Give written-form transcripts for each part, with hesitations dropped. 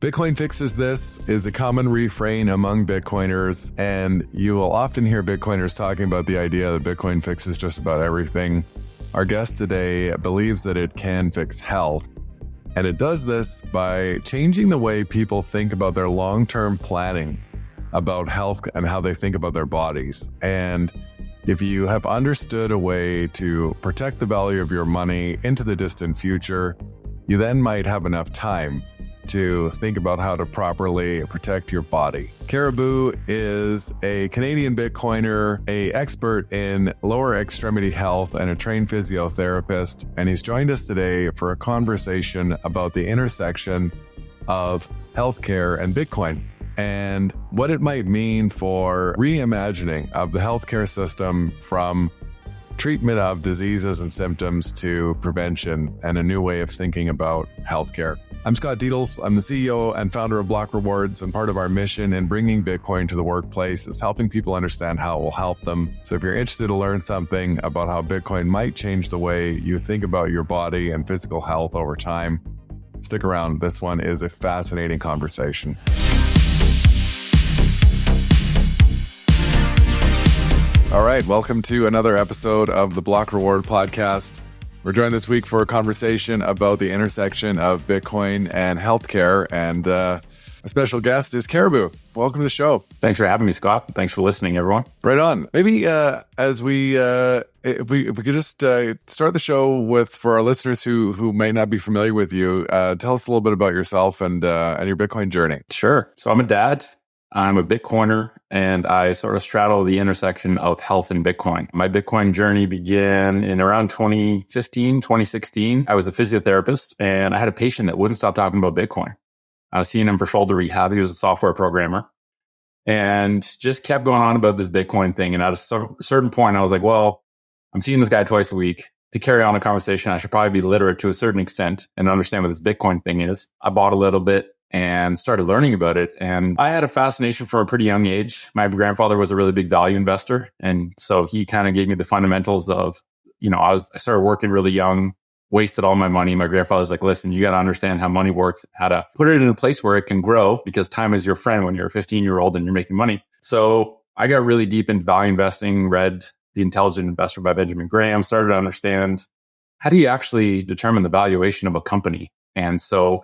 Bitcoin fixes this is a common refrain among Bitcoiners, and you will often hear Bitcoiners talking about the idea that Bitcoin fixes just about everything. Our guest today believes that it can fix health, and it does this by changing the way people think about their long-term planning about health and how they think about their bodies. And if you have understood a way to protect the value of your money into the distant future, you then might have enough time to think about how to properly protect your body. Caribou is a Canadian Bitcoiner, an expert in lower extremity health, and a trained physiotherapist. And he's joined us today for a conversation about the intersection of healthcare and Bitcoin and what it might mean for reimagining of the healthcare system from treatment of diseases and symptoms to prevention and a new way of thinking about healthcare. I'm Scott Dietels. I'm the CEO and founder of Block Rewards, and part of our mission in bringing Bitcoin to the workplace is helping people understand how it will help them. So if you're interested to learn something about how Bitcoin might change the way you think about your body and physical health over time, stick around. This one is a fascinating conversation. All right, welcome to another episode of the Block Reward podcast. We're joined this week for a conversation about the intersection of Bitcoin and healthcare, and a special guest is Caribou. Welcome to the show. Thanks for having me, Scott. Thanks for listening, everyone. Right on. Maybe if we could just start the show with, for our listeners who may not be familiar with you, tell us a little bit about yourself and your Bitcoin journey. Sure. So I'm a dad. I'm a Bitcoiner, and I sort of straddle the intersection of health and Bitcoin. My Bitcoin journey began in around 2015, 2016. I was a physiotherapist, and I had a patient that wouldn't stop talking about Bitcoin. I was seeing him for shoulder rehab. He was a software programmer and just kept going on about this Bitcoin thing. And at a certain point, I was like, well, I'm seeing this guy twice a week. To carry on a conversation, I should probably be literate to a certain extent and understand what this Bitcoin thing is. I bought a little bit and started learning about it. And I had a fascination from a pretty young age. My grandfather was a really big value investor. And so he kind of gave me the fundamentals of, I started working really young, wasted all my money. My grandfather's like, listen, you got to understand how money works, how to put it in a place where it can grow, because time is your friend when you're a 15-year-old and you're making money. So I got really deep into value investing, read The Intelligent Investor by Benjamin Graham, started to understand, how do you actually determine the valuation of a company? And so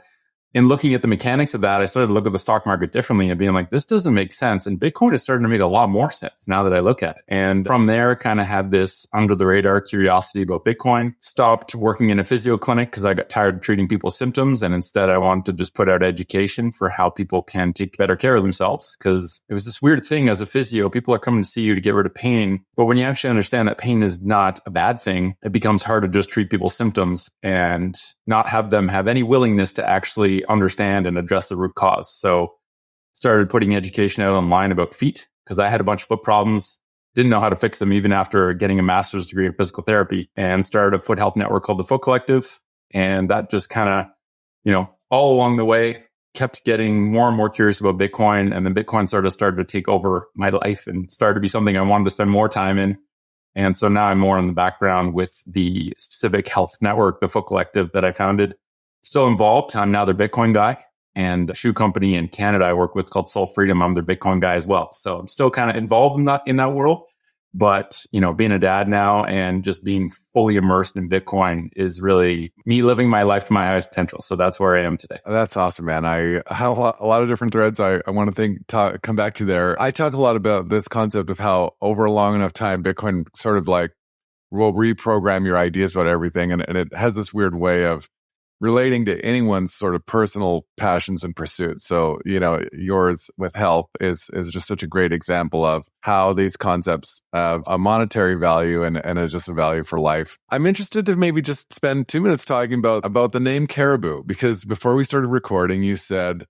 in looking at the mechanics of that, I started to look at the stock market differently and being like, this doesn't make sense. And Bitcoin is starting to make a lot more sense now that I look at it. And from there, kind of had this under the radar curiosity about Bitcoin. Stopped working in a physio clinic because I got tired of treating people's symptoms. And instead, I wanted to just put out education for how people can take better care of themselves. Because it was this weird thing as a physio, people are coming to see you to get rid of pain. But when you actually understand that pain is not a bad thing, it becomes hard to just treat people's symptoms and not have them have any willingness to actually understand and address the root cause. So started putting education out online about feet because I had a bunch of foot problems, didn't know how to fix them even after getting a master's degree in physical therapy, and started a foot health network called the Foot Collective. And that just kind of, all along the way, kept getting more and more curious about Bitcoin. And then Bitcoin started to take over my life and started to be something I wanted to spend more time in. And so now I'm more in the background with the specific health network, the Foot Collective that I founded. Still involved. I'm now their Bitcoin guy, and a shoe company in Canada I work with called Soul Freedom. I'm their Bitcoin guy as well. So I'm still kind of involved in that world. But, being a dad now and just being fully immersed in Bitcoin is really me living my life to my highest potential. So that's where I am today. That's awesome, man. I have a lot of different threads I want to come back to there. I talk a lot about this concept of how over a long enough time, Bitcoin sort of like will reprogram your ideas about everything. And it has this weird way of relating to anyone's sort of personal passions and pursuits. So, yours with health is just such a great example of how these concepts have a monetary value and just a value for life. I'm interested to maybe just spend 2 minutes talking about the name Caribou, because before we started recording, you said,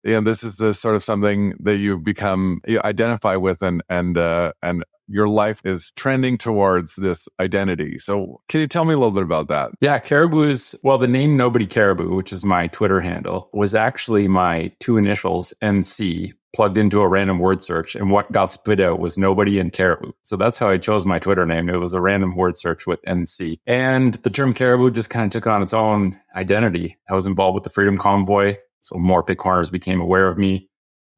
this is the sort of something that you identify with and your life is trending towards this identity. So can you tell me a little bit about that? Yeah, Caribou the name Nobody Caribou, which is my Twitter handle, was actually my two initials, NC, plugged into a random word search. And what got spit out was Nobody and Caribou. So that's how I chose my Twitter name. It was a random word search with NC. And the term Caribou just kind of took on its own identity. I was involved with the Freedom Convoy So more Bitcoiners became aware of me,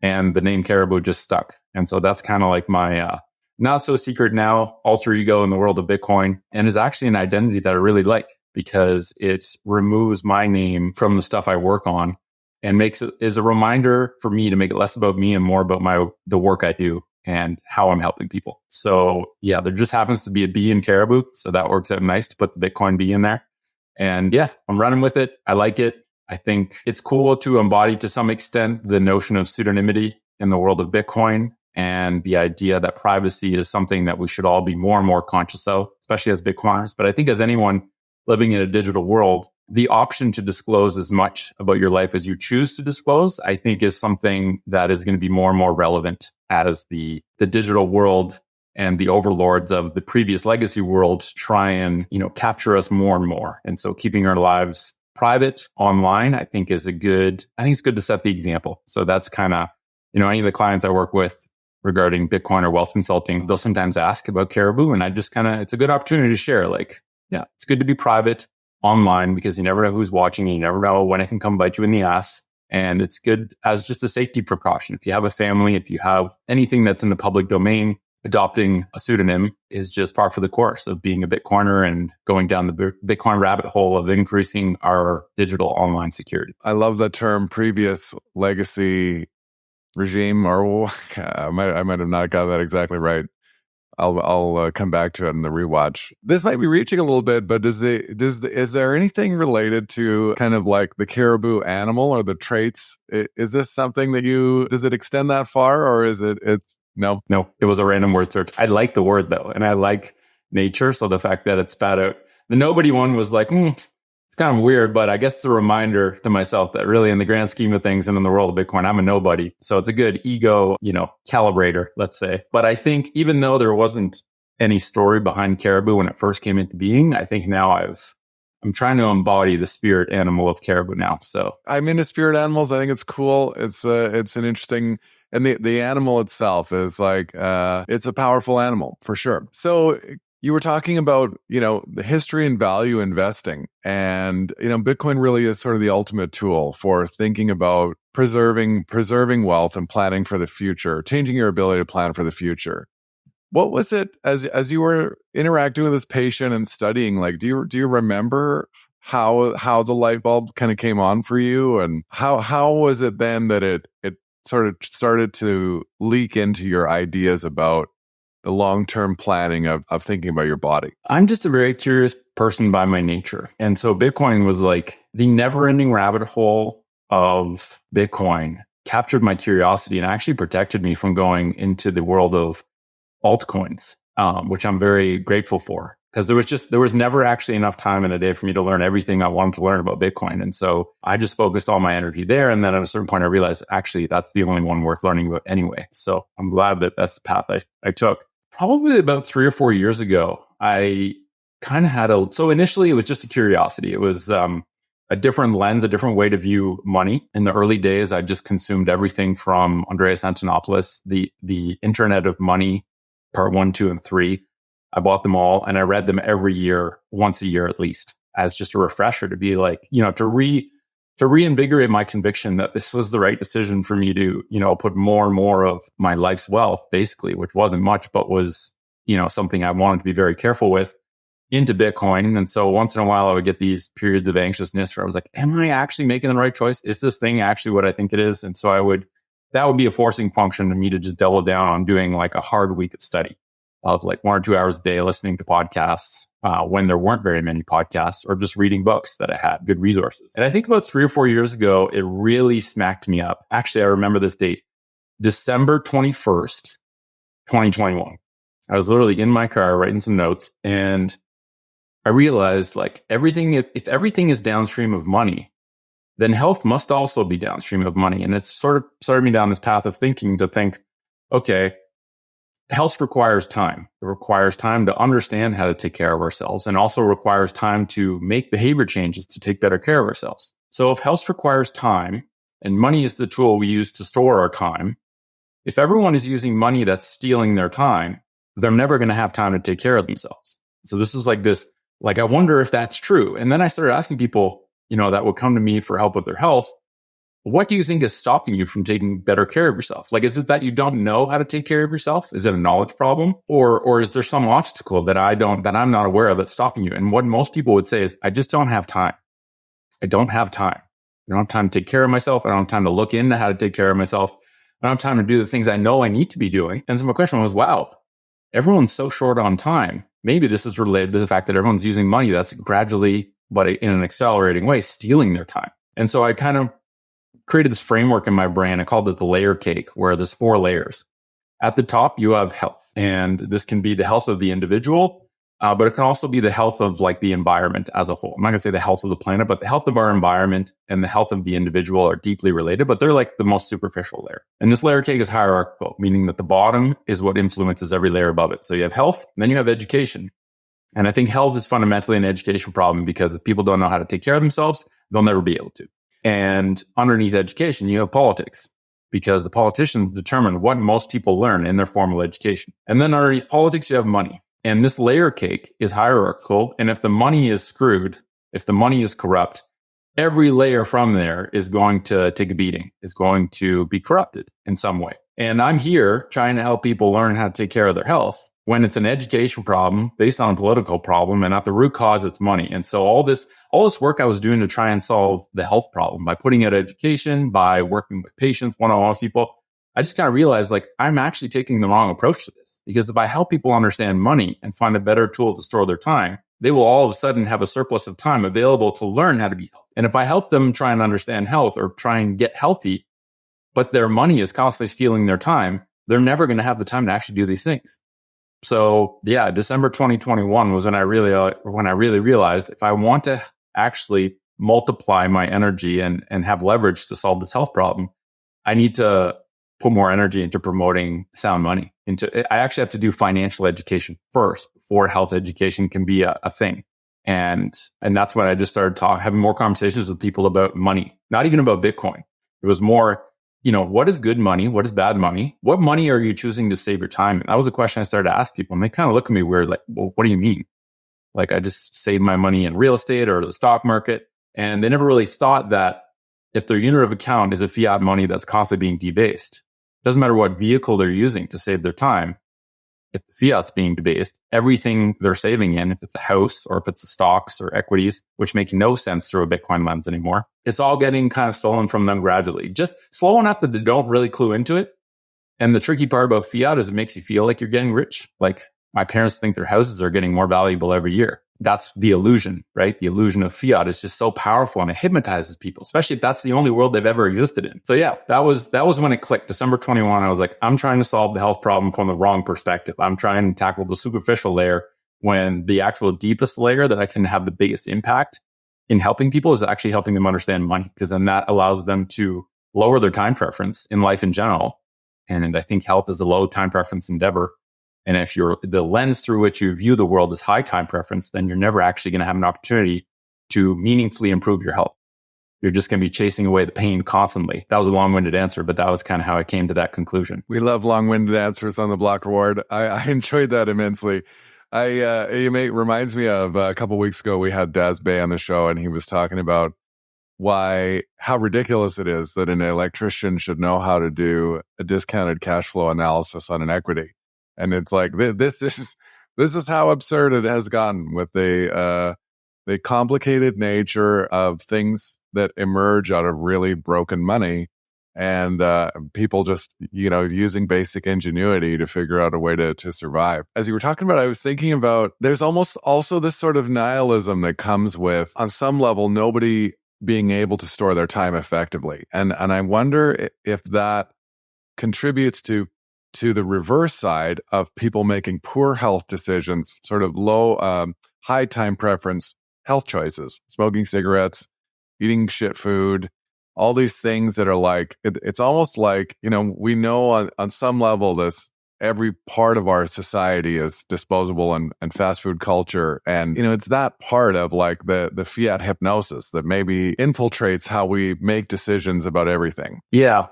and the name Caribou just stuck. And so that's kind of like my not so secret now alter ego in the world of Bitcoin, and is actually an identity that I really like because it removes my name from the stuff I work on and makes it is a reminder for me to make it less about me and more about the work I do and how I'm helping people. So yeah, there just happens to be a B in Caribou. So that works out nice to put the Bitcoin B in there. And yeah, I'm running with it. I like it. I think it's cool to embody to some extent the notion of pseudonymity in the world of Bitcoin and the idea that privacy is something that we should all be more and more conscious of, especially as Bitcoiners. But I think as anyone living in a digital world, the option to disclose as much about your life as you choose to disclose, I think is something that is going to be more and more relevant as the digital world and the overlords of the previous legacy world try and, capture us more and more. And so keeping our lives private online, I think it's good to set the example. So that's kind of, any of the clients I work with regarding Bitcoin or wealth consulting, they'll sometimes ask about Caribou. And I just it's a good opportunity to share. Yeah, it's good to be private online because you never know who's watching. You never know when it can come bite you in the ass. And it's good as just a safety precaution. If you have a family, if you have anything that's in the public domain, adopting a pseudonym is just par for the course of being a Bitcoiner and going down the Bitcoin rabbit hole of increasing our digital online security. I love the term previous legacy regime, or I might have not got that exactly right. I'll come back to it in the rewatch. This might be reaching a little bit, but is there anything related to kind of like the Caribou animal or the traits? Is this something that does it extend that far, or is it's no? No, it was a random word search. I like the word though, and I like nature. So the fact that it spat out the nobody one was like, it's kind of weird, but I guess it's a reminder to myself that really in the grand scheme of things and in the world of Bitcoin, I'm a nobody. So it's a good ego, calibrator, let's say. But I think even though there wasn't any story behind Caribou when it first came into being, I think now I'm trying to embody the spirit animal of Caribou now. So I'm into spirit animals. I think it's cool. It's an interesting, and the animal itself is it's a powerful animal for sure. So you were talking about, the history and value investing, and, Bitcoin really is sort of the ultimate tool for thinking about preserving wealth and planning for the future, changing your ability to plan for the future. What was it as you were interacting with this patient and studying, do you remember how the light bulb kind of came on for you, and how was it then that it sort of started to leak into your ideas about the long-term planning of thinking about your body? I'm just a very curious person by my nature. And so Bitcoin was like the never-ending rabbit hole of Bitcoin captured my curiosity and actually protected me from going into the world of altcoins, which I'm very grateful for. Because there was never actually enough time in a day for me to learn everything I wanted to learn about Bitcoin. And so I just focused all my energy there. And then at a certain point, I realized actually that's the only one worth learning about anyway. So I'm glad that that's the path I took. Probably about 3 or 4 years ago, I kind of had so initially it was just a curiosity. It was a different lens, a different way to view money. In the early days, I just consumed everything from Andreas Antonopoulos, the Internet of Money, part 1, 2, and 3. I bought them all and I read them every year, once a year at least, as just a refresher to be like, to reinvigorate my conviction that this was the right decision for me to, put more and more of my life's wealth, basically, which wasn't much, but was, something I wanted to be very careful with, into Bitcoin. And so once in a while, I would get these periods of anxiousness where I was like, am I actually making the right choice? Is this thing actually what I think it is? And so that would be a forcing function to me to just double down on doing like a hard week of study of like 1 or 2 hours a day, listening to podcasts when there weren't very many podcasts, or just reading books that I had, good resources. And I think about 3 or 4 years ago, it really smacked me up. Actually, I remember this date, December 21st, 2021. I was literally in my car writing some notes, and I realized if everything is downstream of money, then health must also be downstream of money. And it's sort of started me down this path of thinking, okay, health requires time. It requires time to understand how to take care of ourselves, and also requires time to make behavior changes to take better care of ourselves. So if health requires time and money is the tool we use to store our time, if everyone is using money that's stealing their time, they're never going to have time to take care of themselves. So this was I wonder if that's true. And then I started asking people, that would come to me for help with their health, what do you think is stopping you from taking better care of yourself? Like, is it that you don't know how to take care of yourself? Is it a knowledge problem? Or is there some obstacle that I'm not aware of that's stopping you? And what most people would say is, I just don't have time. I don't have time. I don't have time to take care of myself. I don't have time to look into how to take care of myself. I don't have time to do the things I know I need to be doing. And so my question was, wow, everyone's so short on time. Maybe this is related to the fact that everyone's using money that's gradually, but in an accelerating way, stealing their time. And so I kind of created this framework in my brain. I called it the layer cake, where there's 4 layers. At the top, you have health. And this can be the health of the individual, but it can also be the health of like the environment as a whole. I'm not going to say the health of the planet, but the health of our environment and the health of the individual are deeply related, but they're like the most superficial layer. And this layer cake is hierarchical, meaning that the bottom is what influences every layer above it. So you have health, and then you have education. And I think health is fundamentally an education problem, because if people don't know how to take care of themselves, they'll never be able to. And underneath education, you have politics, because the politicians determine what most people learn in their formal education. And then underneath politics, you have money. And this layer cake is hierarchical. And if the money is screwed, if the money is corrupt, every layer from there is going to take a beating, is going to be corrupted in some way. And I'm here trying to help people learn how to take care of their health when it's an education problem based on a political problem, and at the root cause, it's money. And so all this work I was doing to try and solve the health problem by putting out education, by working with patients, one-on-one people, I just kind of realized, like, I'm actually taking the wrong approach to this. Because if I help people understand money and find a better tool to store their time, they will all of a sudden have a surplus of time available to learn how to be healthy. And if I help them try and understand health or try and get healthy, but their money is constantly stealing their time, they're never going to have the time to actually do these things. So yeah, December 2021 was when I really realized, if I want to actually multiply my energy and have leverage to solve this health problem, I need to put more energy into promoting sound money. I actually have to do financial education first before health education can be a thing. And that's when I just started having more conversations with people about money, not even about Bitcoin. It was more, what is good money? What is bad money? What money are you choosing to save your time? And that was a question I started to ask people. And they kind of look at me weird, like, well, what do you mean? Like, I just save my money in real estate or the stock market. And they never really thought that if their unit of account is a fiat money that's constantly being debased, it doesn't matter what vehicle they're using to save their time. If the fiat's being debased, everything they're saving in, if it's a house or if it's the stocks or equities, which make no sense through a Bitcoin lens anymore, it's all getting kind of stolen from them gradually. Just slow enough that they don't really clue into it. And the tricky part about fiat is it makes you feel like you're getting rich. Like, my parents think their houses are getting more valuable every year. That's the illusion, right? The illusion of fiat is just so powerful and it hypnotizes people, especially if that's the only world they've ever existed in. So yeah, that was when it clicked. December 21, I was like, I'm trying to solve the health problem from the wrong perspective. I'm trying to tackle the superficial layer when the actual deepest layer that I can have the biggest impact in helping people is actually helping them understand money, because then that allows them to lower their time preference in life in general. And I think health is a low time preference endeavor. And if the lens through which you view the world is high time preference, then you're never actually going to have an opportunity to meaningfully improve your health. You're just going to be chasing away the pain constantly. That was a long-winded answer, but that was kind of how I came to that conclusion. We love long-winded answers on the Block Reward. I enjoyed that immensely. It reminds me of a couple weeks ago, we had Daz Bay on the show, and he was talking about how ridiculous it is that an electrician should know how to do a discounted cash flow analysis on an equity. And it's like, this is how absurd it has gotten with the complicated nature of things that emerge out of really broken money, and people just, using basic ingenuity to figure out a way to survive. As you were talking about, I was thinking about, there's almost also this sort of nihilism that comes with, on some level, nobody being able to store their time effectively. And I wonder if that contributes to the reverse side of people making poor health decisions, sort of low, high time preference health choices, smoking cigarettes, eating shit food, all these things that are like, it's almost like, we know on some level every part of our society is disposable and fast food culture. And, it's that part of like the fiat hypnosis that maybe infiltrates how we make decisions about everything. Yeah.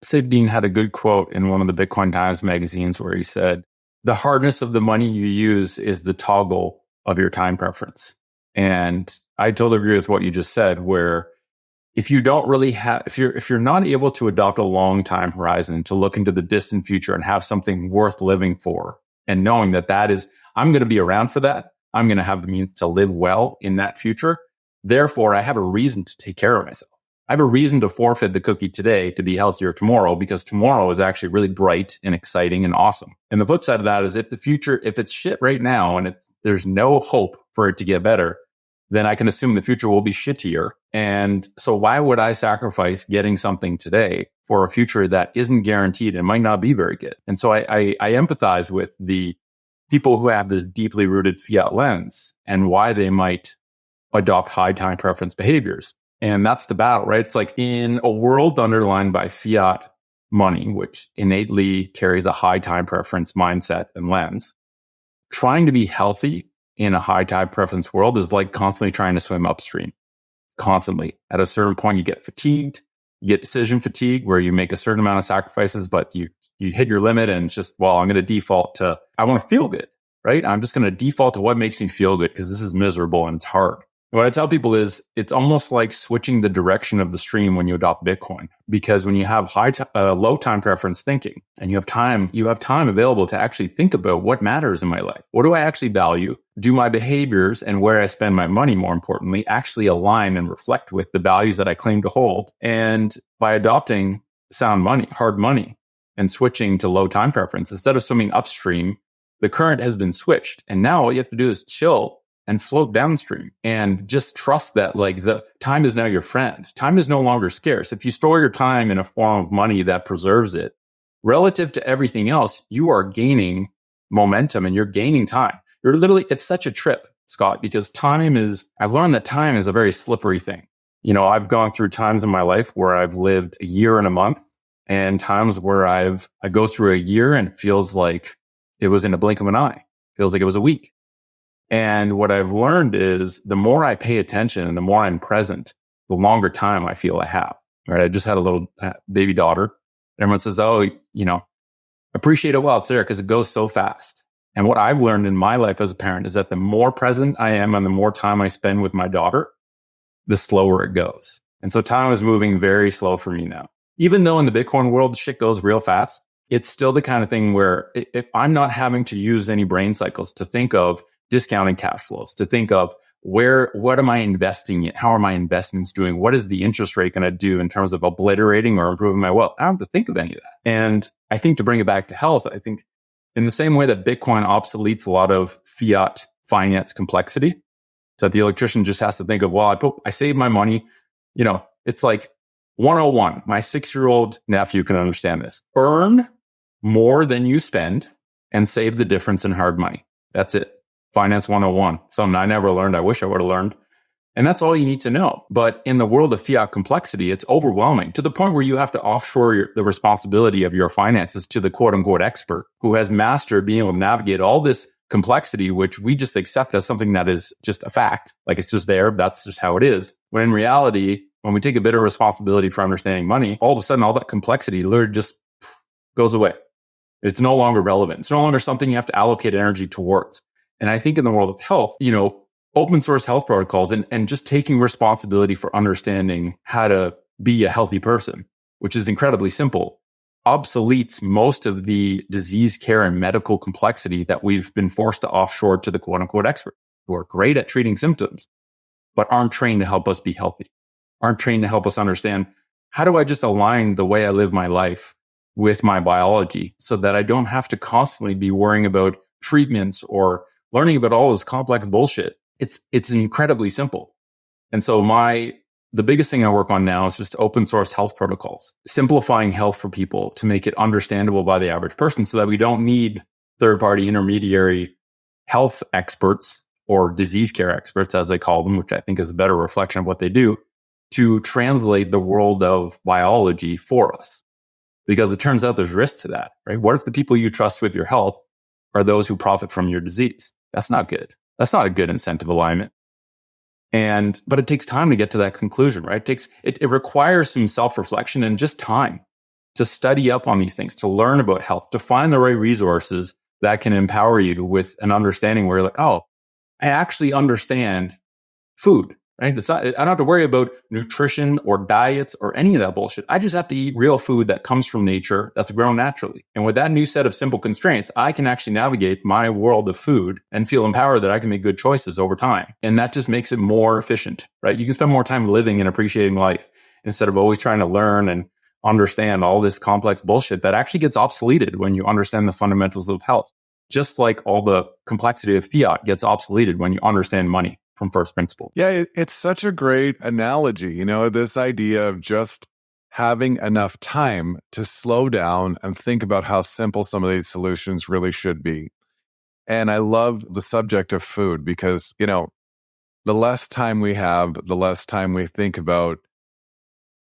Sid Dean had a good quote in one of the Bitcoin Times magazines where he said, the hardness of the money you use is the toggle of your time preference. And I totally agree with what you just said, where if you don't really have, if you're not able to adopt a long time horizon to look into the distant future and have something worth living for, and knowing that is, I'm going to be around for that. I'm going to have the means to live well in that future. Therefore, I have a reason to take care of myself. I have a reason to forfeit the cookie today to be healthier tomorrow, because tomorrow is actually really bright and exciting and awesome. And the flip side of that is if it's shit right now and there's no hope for it to get better, then I can assume the future will be shittier. And so why would I sacrifice getting something today for a future that isn't guaranteed and might not be very good? And so I empathize with the people who have this deeply rooted fiat lens and why they might adopt high time preference behaviors. And that's the battle, right? It's like in a world underlined by fiat money, which innately carries a high time preference mindset and lens, trying to be healthy in a high time preference world is like constantly trying to swim upstream. Constantly. At a certain point, you get fatigued, you get decision fatigue where you make a certain amount of sacrifices, but you hit your limit and it's just, well, I'm going to default to, I want to feel good, right? I'm just going to default to what makes me feel good because this is miserable and it's hard. What I tell people is it's almost like switching the direction of the stream when you adopt Bitcoin, because when you have low time preference thinking and you have time available to actually think about what matters in my life. What do I actually value? Do my behaviors and where I spend my money, more importantly, actually align and reflect with the values that I claim to hold? And by adopting sound money, hard money, and switching to low time preference, instead of swimming upstream, the current has been switched. And now all you have to do is chill and float downstream and just trust that like the time is now your friend. Time is no longer scarce. If you store your time in a form of money that preserves it, relative to everything else, you are gaining momentum and you're gaining time. It's such a trip, Scott, because I've learned that time is a very slippery thing. You know, I've gone through times in my life where I've lived a year and a month, and times where I go through a year and it feels like it was in a blink of an eye. It feels like it was a week. And what I've learned is the more I pay attention and the more I'm present, the longer time I feel I have. Right? I just had a little baby daughter. Everyone says, oh, you know, appreciate it while it's there because it goes so fast. And what I've learned in my life as a parent is that the more present I am and the more time I spend with my daughter, the slower it goes. And so time is moving very slow for me now. Even though in the Bitcoin world, shit goes real fast, it's still the kind of thing where if I'm not having to use any brain cycles to think of discounting cash flows, to think of what am I investing in? How are my investments doing? What is the interest rate going to do in terms of obliterating or improving my wealth? I don't have to think of any of that. And I think to bring it back to health, I think in the same way that Bitcoin obsoletes a lot of fiat finance complexity, so that the electrician just has to think of, well, I save my money. You know, it's like 101. My 6-year-old nephew can understand this. Earn more than you spend and save the difference in hard money. That's it. Finance 101. Something I never learned. I wish I would have learned. And that's all you need to know. But in the world of fiat complexity, it's overwhelming to the point where you have to offshore the responsibility of your finances to the quote unquote expert who has mastered being able to navigate all this complexity, which we just accept as something that is just a fact. Like it's just there. That's just how it is. When in reality, when we take a bit of responsibility for understanding money, all of a sudden, all that complexity literally just goes away. It's no longer relevant. It's no longer something you have to allocate energy towards. And I think in the world of health, you know, open source health protocols and just taking responsibility for understanding how to be a healthy person, which is incredibly simple, obsoletes most of the disease care and medical complexity that we've been forced to offshore to the quote unquote expert who are great at treating symptoms, but aren't trained to help us be healthy, aren't trained to help us understand how do I just align the way I live my life with my biology so that I don't have to constantly be worrying about treatments or learning about all this complex bullshit. It's incredibly simple. And so the biggest thing I work on now is just open source health protocols, simplifying health for people to make it understandable by the average person so that we don't need third-party intermediary health experts or disease care experts, as they call them, which I think is a better reflection of what they do, to translate the world of biology for us. Because it turns out there's risk to that, right? What if the people you trust with your health are those who profit from your disease? That's not good. That's not a good incentive alignment. But it takes time to get to that conclusion, right? It requires some self-reflection and just time to study up on these things, to learn about health, to find the right resources that can empower you with an understanding where you're like, oh, I actually understand food, right? I don't have to worry about nutrition or diets or any of that bullshit. I just have to eat real food that comes from nature, that's grown naturally. And with that new set of simple constraints, I can actually navigate my world of food and feel empowered that I can make good choices over time. And that just makes it more efficient, right? You can spend more time living and appreciating life instead of always trying to learn and understand all this complex bullshit that actually gets obsoleted when you understand the fundamentals of health. Just like all the complexity of fiat gets obsoleted when you understand money from first principles. Yeah, it's such a great analogy, this idea of just having enough time to slow down and think about how simple some of these solutions really should be. And I love the subject of food because, the less time we have, the less time we think about,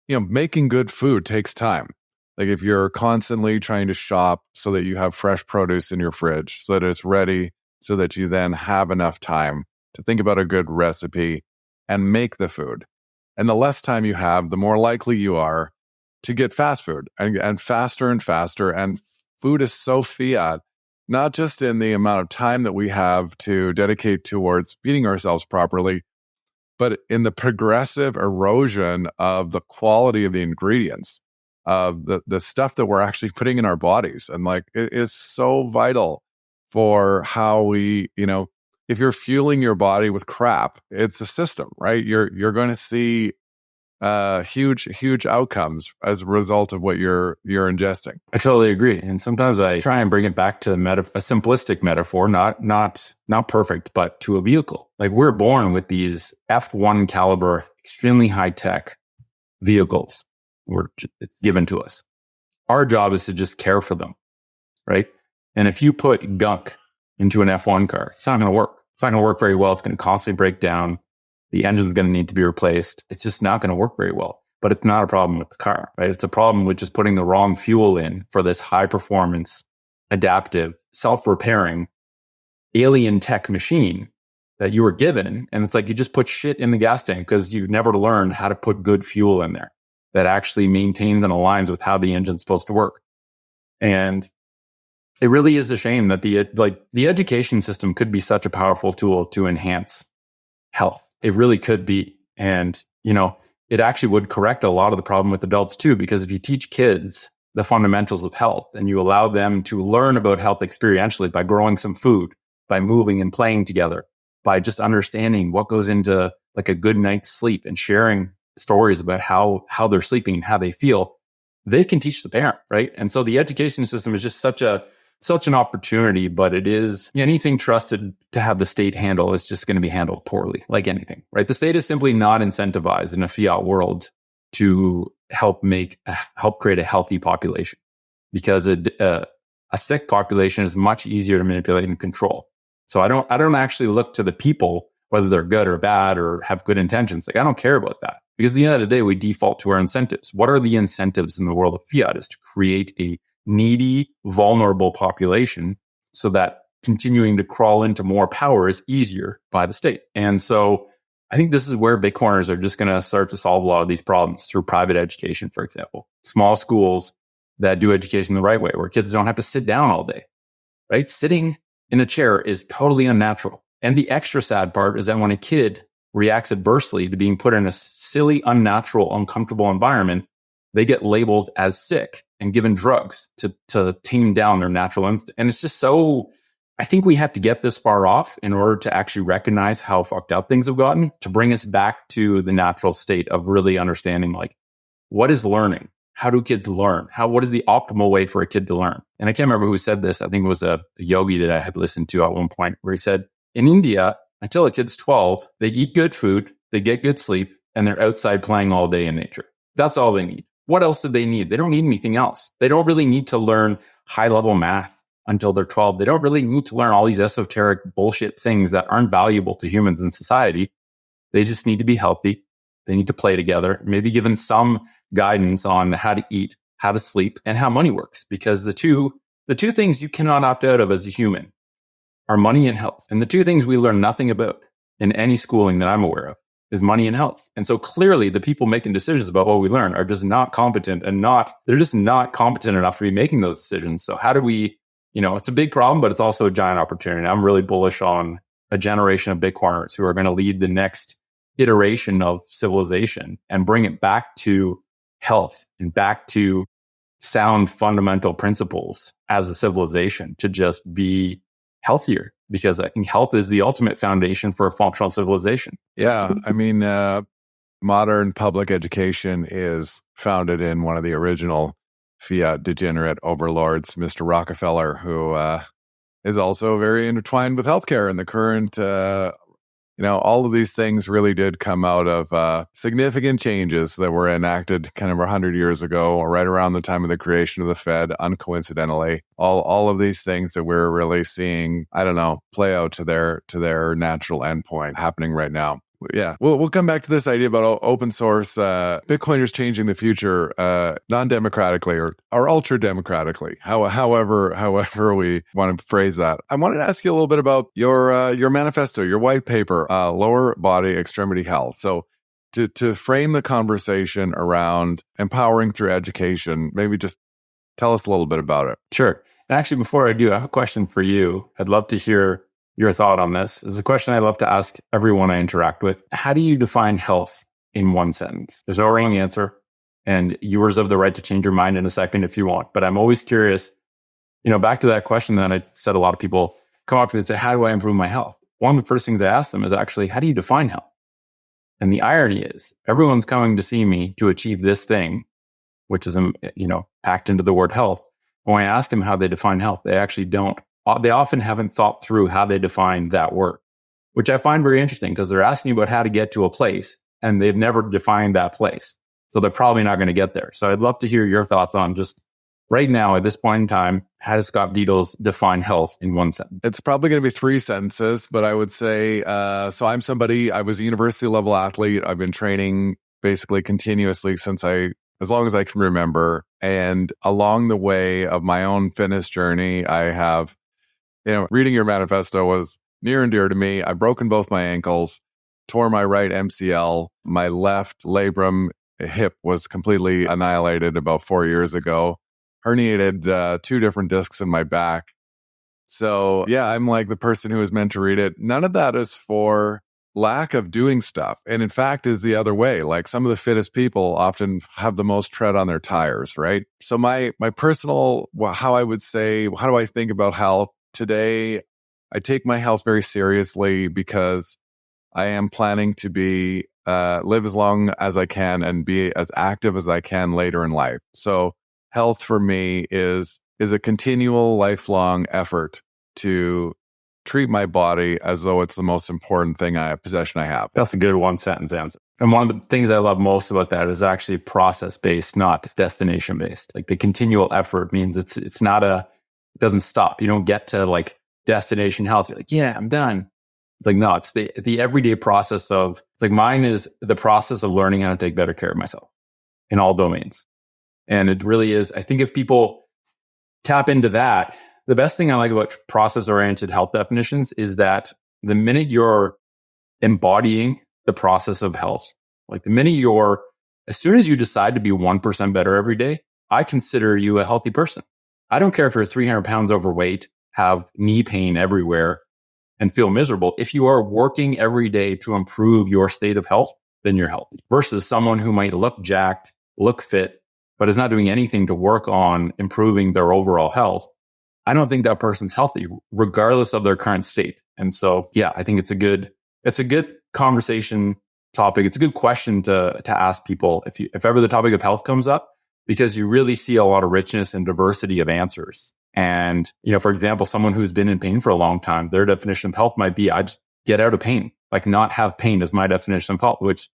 making good food takes time. Like if you're constantly trying to shop so that you have fresh produce in your fridge, so that it's ready, so that you then have enough time to think about a good recipe and make the food. And the less time you have, the more likely you are to get fast food and faster and faster. And food is so fiat, not just in the amount of time that we have to dedicate towards feeding ourselves properly, but in the progressive erosion of the quality of the ingredients, of the stuff that we're actually putting in our bodies. And like, it is so vital for how we, if you're fueling your body with crap, it's a system, right? You're going to see huge outcomes as a result of what you're ingesting. I totally agree. And sometimes I try and bring it back to a simplistic metaphor, not perfect, but to a vehicle. Like we're born with these F1 caliber, extremely high tech vehicles. It's given to us. Our job is to just care for them, right? And if you put gunk into an F1 car, it's not going to work. It's not going to work very well. It's going to constantly break down. The engine's going to need to be replaced. It's just not going to work very well. But it's not a problem with the car, right? It's a problem with just putting the wrong fuel in for this high performance, adaptive, self-repairing, alien tech machine that you were given. And it's like you just put shit in the gas tank because you've never learned how to put good fuel in there that actually maintains and aligns with how the engine's supposed to work. And it really is a shame that the education system could be such a powerful tool to enhance health. It really could be. And, it actually would correct a lot of the problem with adults too, because if you teach kids the fundamentals of health and you allow them to learn about health experientially by growing some food, by moving and playing together, by just understanding what goes into like a good night's sleep and sharing stories about how they're sleeping and how they feel, they can teach the parent, right? And so the education system is just such an opportunity, but it is anything trusted to have the state handle is just going to be handled poorly, like anything, right? The state is simply not incentivized in a fiat world to help create a healthy population, because a sick population is much easier to manipulate and control. So I don't actually look to the people, whether they're good or bad or have good intentions. Like I don't care about that, because at the end of the day, we default to our incentives. What are the incentives in the world of fiat? Is to create a needy, vulnerable population so that continuing to crawl into more power is easier by the state. And so I think this is where Bitcoiners are just going to start to solve a lot of these problems through private education, for example. Small schools that do education the right way, where kids don't have to sit down all day, right? Sitting in a chair is totally unnatural. And the extra sad part is that when a kid reacts adversely to being put in a silly, unnatural, uncomfortable environment, they get labeled as sick and given drugs to tame down their natural instinct. And it's just so, I think we have to get this far off in order to actually recognize how fucked up things have gotten, to bring us back to the natural state of really understanding, like, what is learning? How do kids learn? What is the optimal way for a kid to learn? And I can't remember who said this. I think it was a yogi that I had listened to at one point, where he said, in India, until a kid's 12, they eat good food, they get good sleep, and they're outside playing all day in nature. That's all they need. What else do they need? They don't need anything else. They don't really need to learn high-level math until they're 12. They don't really need to learn all these esoteric bullshit things that aren't valuable to humans in society. They just need to be healthy. They need to play together, maybe given some guidance on how to eat, how to sleep, and how money works. Because the two things you cannot opt out of as a human are money and health. And the two things we learn nothing about in any schooling that I'm aware of is money and health. And so clearly the people making decisions about what we learn are just not competent, and they're just not competent enough to be making those decisions. So how do we, it's a big problem, but it's also a giant opportunity. I'm really bullish on a generation of Bitcoiners who are going to lead the next iteration of civilization and bring it back to health and back to sound fundamental principles as a civilization to just be healthier, because I think health is the ultimate foundation for a functional civilization. Yeah. I mean, modern public education is founded in one of the original fiat degenerate overlords, Mr. Rockefeller, who is also very intertwined with healthcare and the current, all of these things really did come out of significant changes that were enacted kind of 100 years ago, or right around the time of the creation of the Fed, uncoincidentally. All of these things that we're really seeing, play out to their natural endpoint happening right now. Yeah, we'll come back to this idea about open source, Bitcoiners changing the future, non-democratically or ultra-democratically, however we want to phrase that. I wanted to ask you a little bit about your manifesto, your white paper, lower body extremity health. So to frame the conversation around empowering through education, maybe just tell us a little bit about it. Sure. And actually, before I do, I have a question for you. I'd love to hear your thought on this. It's a question I love to ask everyone I interact with. How do you define health in one sentence? There's no wrong answer, and you reserve the right to change your mind in a second if you want. But I'm always curious, back to that question that I said a lot of people come up to me and say, how do I improve my health? One of the first things I ask them is actually, how do you define health? And the irony is everyone's coming to see me to achieve this thing, which is, packed into the word health. When I ask them how they define health, they actually don't. They often haven't thought through how they define that word, which I find very interesting because they're asking about how to get to a place and they've never defined that place. So they're probably not going to get there. So I'd love to hear your thoughts on just right now at this point in time, how does Scott Dietls define health in one sentence? It's probably going to be 3 sentences, but I would say, so I was a university level athlete. I've been training basically continuously as long as I can remember. And along the way of my own fitness journey, I have, reading your manifesto was near and dear to me. I've broken both my ankles, tore my right MCL, my left labrum hip was completely annihilated about 4 years ago, herniated 2 different discs in my back. So yeah, I'm like the person who is meant to read it. None of that is for lack of doing stuff. And in fact, is the other way. Like some of the fittest people often have the most tread on their tires, right? So my personal, how do I think about health? Today, I take my health very seriously because I am planning to be live as long as I can and be as active as I can later in life. So health for me is a continual, lifelong effort to treat my body as though it's the most important possession I have. That's a good one sentence answer. And one of the things I love most about that is actually process-based, not destination-based. Like the continual effort means it doesn't stop. You don't get to like destination health. You're like, yeah, I'm done. It's like, no, it's the everyday process mine is the process of learning how to take better care of myself in all domains. And it really is, I think if people tap into that, the best thing I like about process-oriented health definitions is that the minute you're embodying the process of health, like as soon as you decide to be 1% better every day, I consider you a healthy person. I don't care if you're 300 pounds overweight, have knee pain everywhere, and feel miserable. If you are working every day to improve your state of health, then you're healthy. Versus someone who might look jacked, look fit, but is not doing anything to work on improving their overall health. I don't think that person's healthy, regardless of their current state. And so, yeah, I think it's a good conversation topic. It's a good question to ask people if ever the topic of health comes up, because you really see a lot of richness and diversity of answers. And, for example, someone who's been in pain for a long time, their definition of health might be, I just get out of pain, like not have pain is my definition of health, which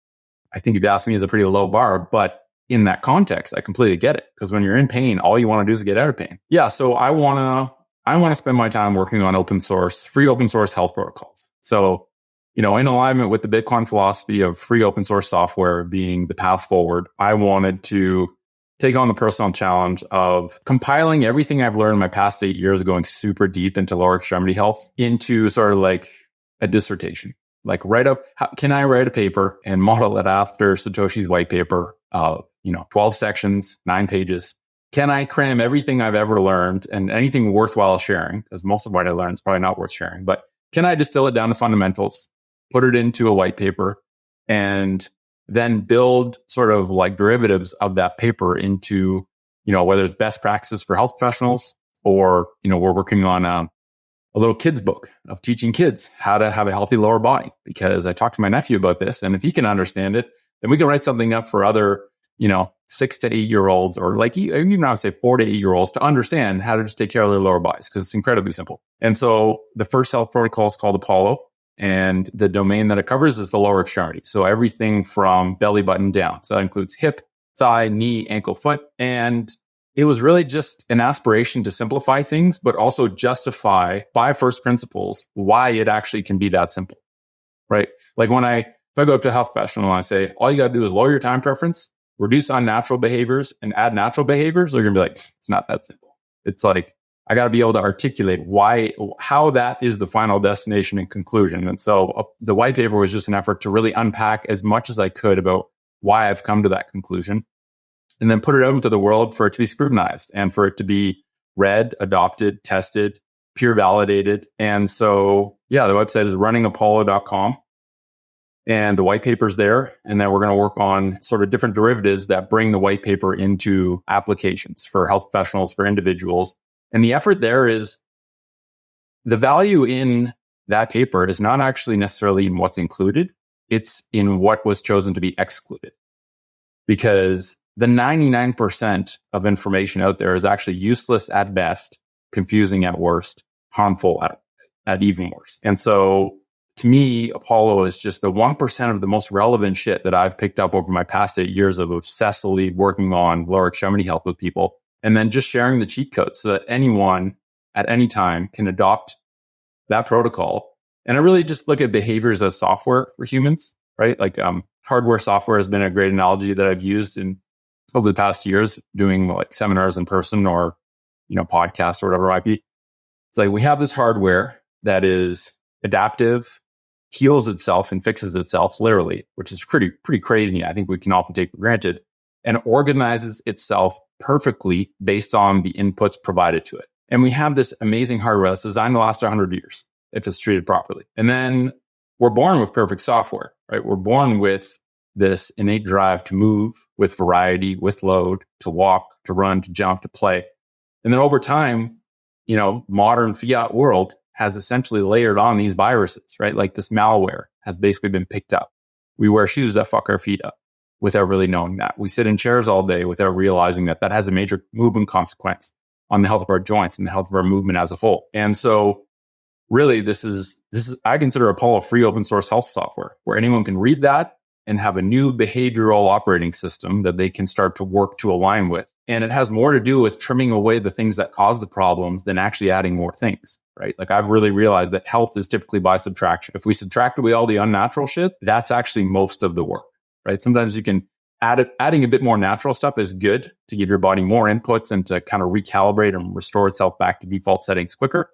I think if you ask me is a pretty low bar, but in that context, I completely get it. Because when you're in pain, all you want to do is get out of pain. Yeah. So I want to spend my time working on free open source health protocols. So, in alignment with the Bitcoin philosophy of free open source software being the path forward, I wanted to take on the personal challenge of compiling everything I've learned in my past 8 years, going super deep into lower extremity health into sort of like a dissertation. Like can I write a paper and model it after Satoshi's white paper of, 12 sections, 9 pages? Can I cram everything I've ever learned and anything worthwhile sharing? Because most of what I learned is probably not worth sharing, but can I distill it down to fundamentals, put it into a white paper, and then build sort of like derivatives of that paper into, whether it's best practices for health professionals or, we're working on a little kids book of teaching kids how to have a healthy lower body, because I talked to my nephew about this. And if he can understand it, then we can write something up for other, 6 to 8 year olds, or like even I would say 4 to 8 year olds, to understand how to just take care of their lower bodies, because it's incredibly simple. And so the first health protocol is called Apollo. And the domain that it covers is the lower extremity. So everything from belly button down. So that includes hip, thigh, knee, ankle, foot. And it was really just an aspiration to simplify things, but also justify by first principles why it actually can be that simple, right? Like if I go up to a health professional and I say, all you got to do is lower your time preference, reduce unnatural behaviors, and add natural behaviors, they're going to be like, it's not that simple. It's like, I got to be able to articulate how that is the final destination and conclusion. And so the white paper was just an effort to really unpack as much as I could about why I've come to that conclusion, and then put it out into the world for it to be scrutinized and for it to be read, adopted, tested, peer validated. And so, the website is runningapollo.com, and the white paper's there. And then we're going to work on sort of different derivatives that bring the white paper into applications for health professionals, for individuals. And the effort there is, the value in that paper is not actually necessarily in what's included. It's in what was chosen to be excluded. Because the 99% of information out there is actually useless at best, confusing at worst, harmful at even worse. And so to me, Apollo is just the 1% of the most relevant shit that I've picked up over my past 8 years of obsessively working on lower extremity health with people. And then just sharing the cheat codes so that anyone at any time can adopt that protocol. And I really just look at behaviors as software for humans, right? Like hardware software has been a great analogy that I've used over the past years, doing like seminars in person or, podcasts or whatever it might be. It's like we have this hardware that is adaptive, heals itself and fixes itself literally, which is pretty crazy. I think we can often take for granted, and organizes itself perfectly based on the inputs provided to it. And we have this amazing hardware that's designed to last 100 years if it's treated properly. And then we're born with perfect software, right? We're born with this innate drive to move with variety, with load, to walk, to run, to jump, to play. And then over time, modern fiat world has essentially layered on these viruses, right? Like this malware has basically been picked up. We wear shoes that fuck our feet up without really knowing that. We sit in chairs all day without realizing that has a major movement consequence on the health of our joints and the health of our movement as a whole. And so really this is, I consider Apollo free open source health software where anyone can read that and have a new behavioral operating system that they can start to work to align with. And it has more to do with trimming away the things that cause the problems than actually adding more things, right? Like I've really realized that health is typically by subtraction. If we subtract away all the unnatural shit, that's actually most of the work. Right? Sometimes you can adding a bit more natural stuff is good to give your body more inputs and to kind of recalibrate and restore itself back to default settings quicker.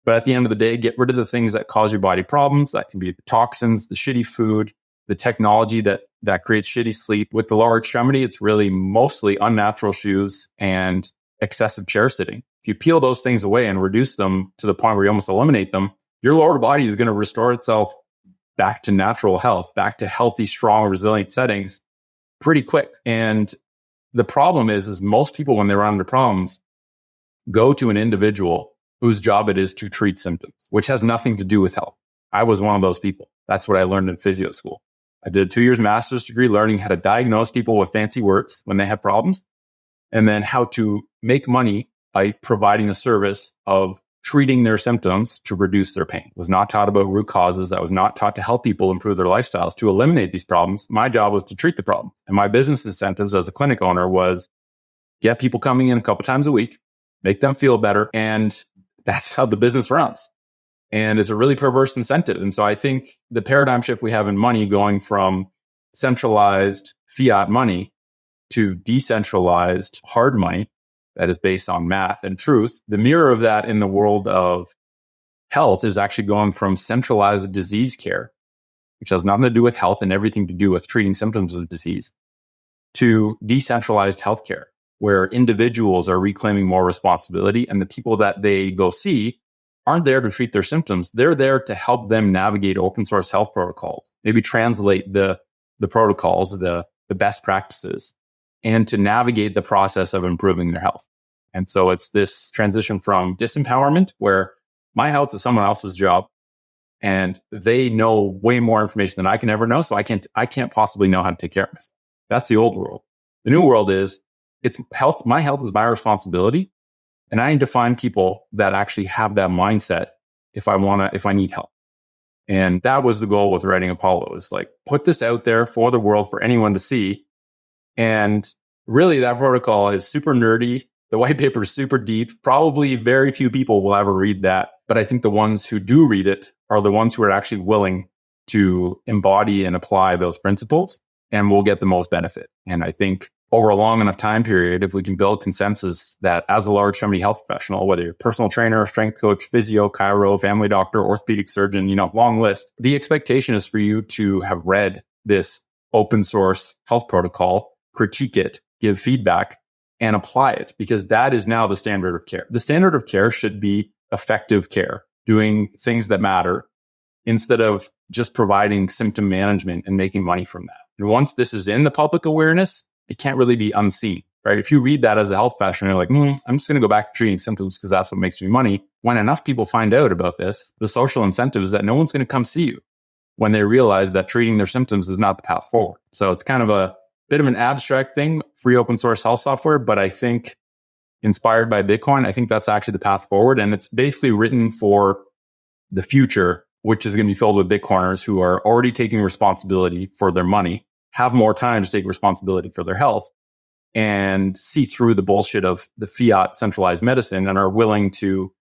But at the end of the day, get rid of the things that cause your body problems. That can be the toxins, the shitty food, the technology that creates shitty sleep. With the lower extremity, it's really mostly unnatural shoes and excessive chair sitting. If you peel those things away and reduce them to the point where you almost eliminate them, your lower body is going to restore itself back to natural health, back to healthy, strong, resilient settings pretty quick. And the problem is most people, when they run into problems, go to an individual whose job it is to treat symptoms, which has nothing to do with health. I was one of those people. That's what I learned in physio school. I did a 2 years master's degree learning how to diagnose people with fancy words when they have problems, and then how to make money by providing a service of treating their symptoms to reduce their pain. I was not taught about root causes. I was not taught to help people improve their lifestyles, to eliminate these problems. My job was to treat the problem. And my business incentives as a clinic owner was get people coming in a couple times a week, make them feel better. And that's how the business runs. And it's a really perverse incentive. And so I think the paradigm shift we have in money going from centralized fiat money to decentralized hard money that is based on math and truth. The mirror of that in the world of health is actually going from centralized disease care, which has nothing to do with health and everything to do with treating symptoms of disease, to decentralized healthcare, where individuals are reclaiming more responsibility, and the people that they go see aren't there to treat their symptoms. They're there to help them navigate open source health protocols, maybe translate the the protocols, the best practices, and to navigate the process of improving their health. And so it's this transition from disempowerment, where my health is someone else's job and they know way more information than I can ever know. So I can't possibly know how to take care of myself. That's the old world. The new world is it's health. My health is my responsibility. And I need to find people that actually have that mindset if I need help. And that was the goal with writing Apollo, is like, put this out there for the world, for anyone to see. And really that protocol is super nerdy. The white paper is super deep. Probably very few people will ever read that. But I think the ones who do read it are the ones who are actually willing to embody and apply those principles, and will get the most benefit. And I think over a long enough time period, if we can build consensus that as a large family health professional, whether you're a personal trainer, strength coach, physio, chiro, family doctor, orthopedic surgeon, long list, the expectation is for you to have read this open source health protocol, critique it, give feedback, and apply it, because that is now the standard of care. The standard of care should be effective care, doing things that matter, instead of just providing symptom management and making money from that. And once this is in the public awareness, it can't really be unseen, right? If you read that as a health professional, you're like, I'm just going to go back to treating symptoms because that's what makes me money. When enough people find out about this, the social incentive is that no one's going to come see you when they realize that treating their symptoms is not the path forward. So it's kind of a bit of an abstract thing, free open source health software, but I think inspired by Bitcoin, I think that's actually the path forward. And it's basically written for the future, which is going to be filled with Bitcoiners who are already taking responsibility for their money, have more time to take responsibility for their health, and see through the bullshit of the fiat centralized medicine, and are willing to,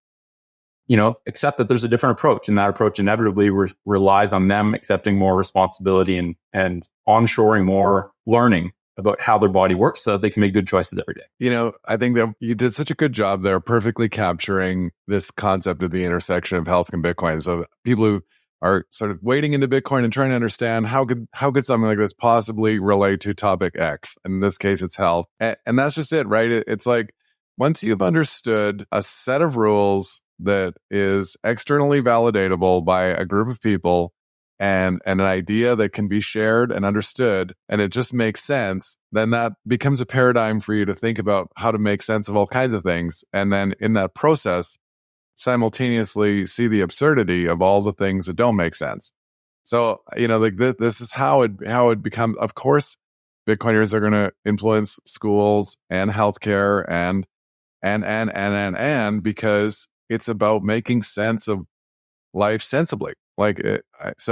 accept that there's a different approach. And that approach inevitably relies on them accepting more responsibility and onshoring more learning about how their body works so that they can make good choices every day. I think that you did such a good job there, perfectly capturing this concept of the intersection of health and Bitcoin. So people who are sort of wading into Bitcoin and trying to understand how could something like this possibly relate to topic X? In this case, it's health. And that's just it, right? It's like, once you've understood a set of rules that is externally validatable by a group of people, and an idea that can be shared and understood, and it just makes sense, then that becomes a paradigm for you to think about how to make sense of all kinds of things. And then in that process, simultaneously see the absurdity of all the things that don't make sense. So, this is how it becomes. Of course, Bitcoiners are going to influence schools and healthcare and because it's about making sense of life sensibly. That's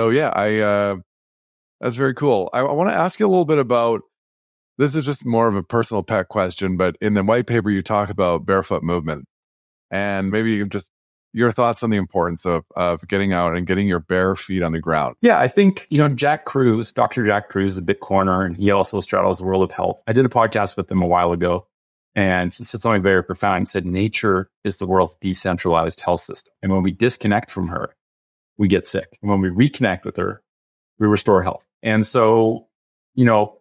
very cool. I want to ask you a little bit about, this is just more of a personal pet question, but in the white paper, you talk about barefoot movement, and maybe you just, your thoughts on the importance of getting out and getting your bare feet on the ground. Yeah, I think, Dr. Jack Kruse is a Bitcoiner, and he also straddles the world of health. I did a podcast with him a while ago, and he said something very profound. He said, nature is the world's decentralized health system. And when we disconnect from her, we get sick. And when we reconnect with her, we restore health. And so,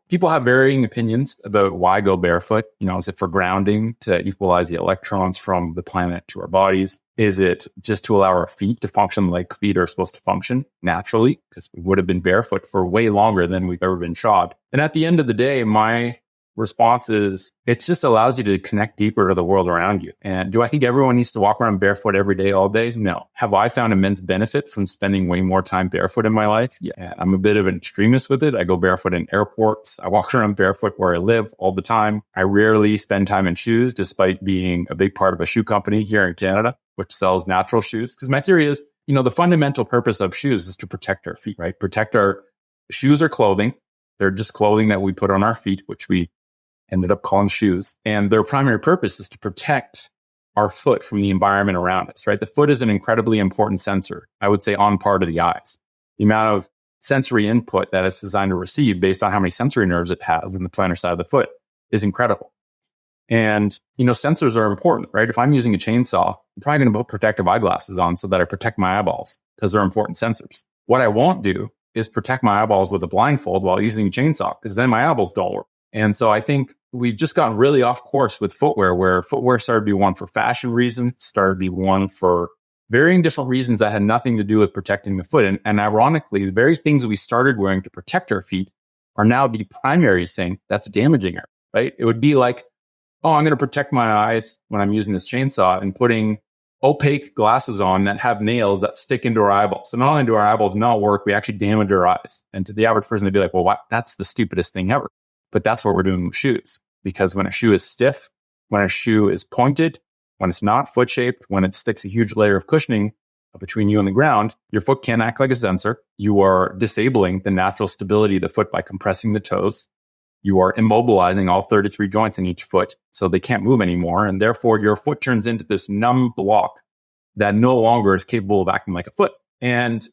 people have varying opinions about why go barefoot. Is it for grounding to equalize the electrons from the planet to our bodies? Is it just to allow our feet to function like feet are supposed to function naturally? Because we would have been barefoot for way longer than we've ever been shod. And at the end of the day, my response is, it just allows you to connect deeper to the world around you. And do I think everyone needs to walk around barefoot every day, all day? No. Have I found immense benefit from spending way more time barefoot in my life? Yeah. I'm a bit of an extremist with it. I go barefoot in airports. I walk around barefoot where I live all the time. I rarely spend time in shoes, despite being a big part of a shoe company here in Canada, which sells natural shoes. Because my theory is, the fundamental purpose of shoes is to protect our feet, right? Shoes are clothing. They're just clothing that we put on our feet, which we ended up calling shoes. And their primary purpose is to protect our foot from the environment around us, right? The foot is an incredibly important sensor, I would say, on par to the eyes. The amount of sensory input that it's designed to receive based on how many sensory nerves it has in the plantar side of the foot is incredible. And, sensors are important, right? If I'm using a chainsaw, I'm probably going to put protective eyeglasses on so that I protect my eyeballs, because they're important sensors. What I won't do is protect my eyeballs with a blindfold while using a chainsaw, because then my eyeballs don't work. And so I think we've just gotten really off course with footwear, where footwear started to be one for fashion reasons, started to be one for varying different reasons that had nothing to do with protecting the foot. And ironically, the very things we started wearing to protect our feet are now the primary thing that's damaging her, right? It would be like, oh, I'm going to protect my eyes when I'm using this chainsaw and putting opaque glasses on that have nails that stick into our eyeballs. So not only do our eyeballs not work, we actually damage our eyes. And to the average person, they'd be like, well, what? That's the stupidest thing ever. But that's what we're doing with shoes. Because when a shoe is stiff, when a shoe is pointed, when it's not foot shaped, when it sticks a huge layer of cushioning between you and the ground, your foot can't act like a sensor. You are disabling the natural stability of the foot by compressing the toes. You are immobilizing all 33 joints in each foot so they can't move anymore. And therefore, your foot turns into this numb block that no longer is capable of acting like a foot. And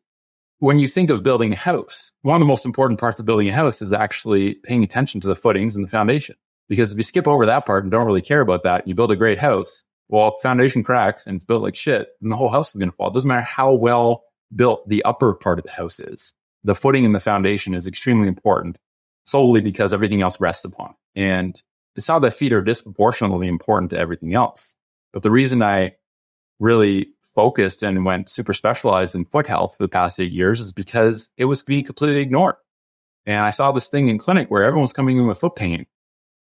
when you think of building a house, one of the most important parts of building a house is actually paying attention to the footings and the foundation. Because if you skip over that part and don't really care about that, you build a great house. Well, if the foundation cracks and it's built like shit, then the whole house is going to fall. It doesn't matter how well built the upper part of the house is. The footing and the foundation is extremely important, solely because everything else rests upon it. And it's not that feet are disproportionately important to everything else. But the reason I really focused and went super specialized in foot health for the past 8 years is because it was being completely ignored. And I saw this thing in clinic where everyone was coming in with foot pain.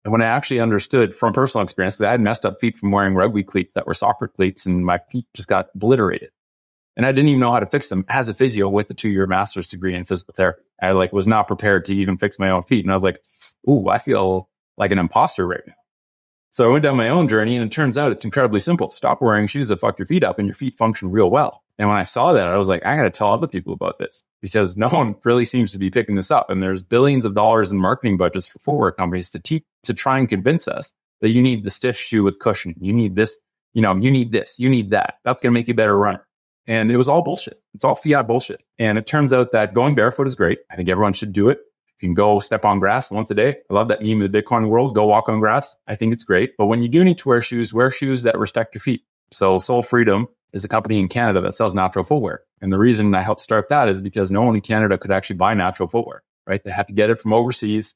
And when I actually understood from personal experience, because I had messed up feet from wearing rugby cleats that were soccer cleats, and my feet just got obliterated. And I didn't even know how to fix them as a physio with a 2-year master's degree in physical therapy. I was not prepared to even fix my own feet. And I was like, ooh, I feel like an imposter right now. So I went down my own journey, and it turns out it's incredibly simple. Stop wearing shoes that fuck your feet up, and your feet function real well. And when I saw that, I was like, I got to tell other people about this, because no one really seems to be picking this up. And there's billions of dollars in marketing budgets for footwear companies to try and convince us that you need the stiff shoe with cushioning. You need this, you need this, you need that. That's going to make you a better runner. And it was all bullshit. It's all fiat bullshit. And it turns out that going barefoot is great. I think everyone should do it. You can go step on grass once a day. I love that meme of the Bitcoin world. Go walk on grass. I think it's great. But when you do need to wear shoes that respect your feet. So Soul Freedom is a company in Canada that sells natural footwear. And the reason I helped start that is because no one in Canada could actually buy natural footwear, right? They had to get it from overseas.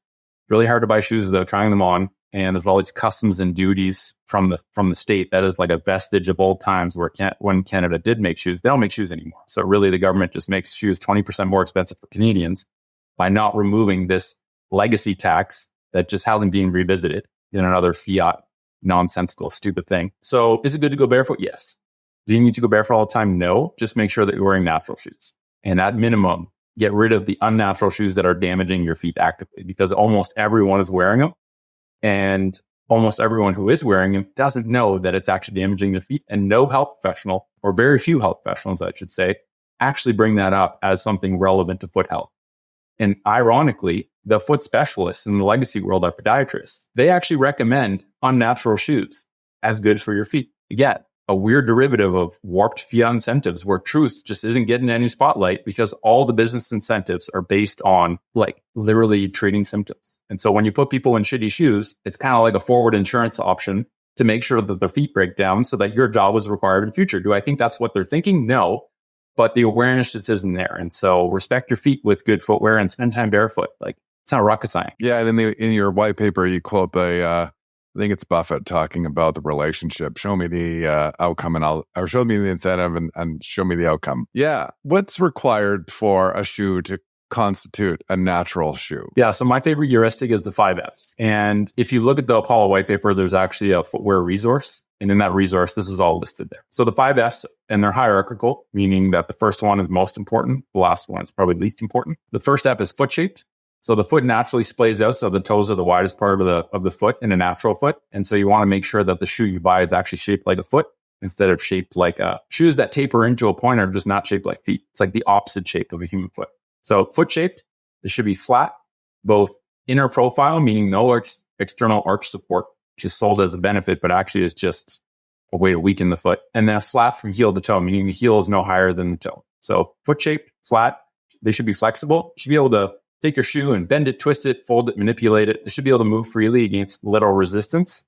Really hard to buy shoes without trying them on. And there's all these customs and duties from the state. That is like a vestige of old times where when Canada did make shoes, they don't make shoes anymore. So really the government just makes shoes 20% more expensive for Canadians by not removing this legacy tax that just hasn't been revisited in another fiat, nonsensical, stupid thing. So is it good to go barefoot? Yes. Do you need to go barefoot all the time? No. Just make sure that you're wearing natural shoes. And at minimum, get rid of the unnatural shoes that are damaging your feet actively, because almost everyone is wearing them. And almost everyone who is wearing them doesn't know that it's actually damaging their feet. And no health professional, or very few health professionals, I should say, actually bring that up as something relevant to foot health. And ironically, the foot specialists in the legacy world are podiatrists. They actually recommend unnatural shoes as good for your feet. Again, a weird derivative of warped fiat incentives where truth just isn't getting any spotlight because all the business incentives are based on like literally treating symptoms. And so when you put people in shitty shoes, it's kind of like a forward insurance option to make sure that their feet break down so that your job is required in the future. Do I think that's what they're thinking? No. But the awareness just isn't there. And so respect your feet with good footwear and spend time barefoot. Like, it's not rocket science. Yeah. And in your white paper, you quote I think it's Buffett talking about the relationship. Show me the outcome or show me the incentive and show me the outcome. Yeah. What's required for a shoe to constitute a natural shoe? Yeah. So my favorite heuristic is the 5 Fs. And if you look at the Apollo white paper, there's actually a footwear resource. And in that resource, this is all listed there. So the 5 Fs, and they're hierarchical, meaning that the first one is most important. The last one is probably least important. The first F is foot shaped. So the foot naturally splays out. So the toes are the widest part of the foot in a natural foot. And so you want to make sure that the shoe you buy is actually shaped like a foot instead of shaped like shoes that taper into a point are just not shaped like feet. It's like the opposite shape of a human foot. So foot shaped, they should be flat, both inner profile, meaning no external arch support, which is sold as a benefit, but actually is just a way to weaken the foot. And then flat from heel to toe, meaning the heel is no higher than the toe. So foot shaped, flat, they should be flexible. You should be able to take your shoe and bend it, twist it, fold it, manipulate it. They should be able to move freely against little resistance.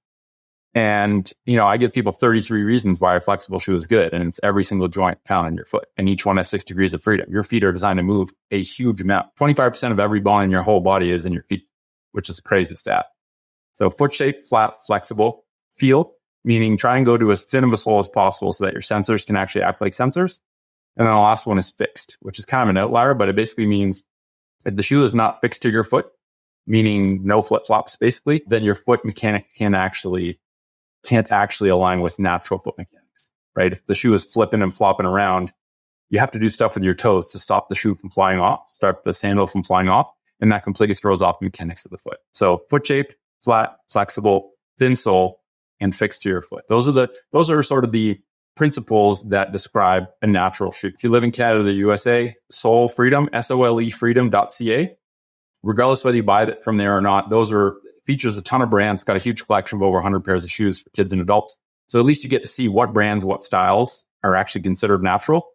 And, I give people 33 reasons why a flexible shoe is good. And it's every single joint found in your foot. And each one has 6 degrees of freedom. Your feet are designed to move a huge amount. 25% of every bone in your whole body is in your feet, which is a crazy stat. So foot shape, flat, flexible. Feel, meaning try and go to as thin of a sole as possible so that your sensors can actually act like sensors. And then the last one is fixed, which is kind of an outlier, but it basically means if the shoe is not fixed to your foot, meaning no flip-flops basically, then your foot mechanics can't actually align with natural foot mechanics, right? If the shoe is flipping and flopping around, you have to do stuff with your toes to stop the shoe from flying off, stop the sandal from flying off, and that completely throws off the mechanics of the foot. So foot shaped, flat, flexible, thin sole, and fixed to your foot. Those are sort of the principles that describe a natural shoe. If you live in Canada, the USA, Sole Freedom, SOLE freedom.ca, regardless whether you buy it from there or not, features a ton of brands, got a huge collection of over 100 pairs of shoes for kids and adults. So at least you get to see what brands, what styles are actually considered natural.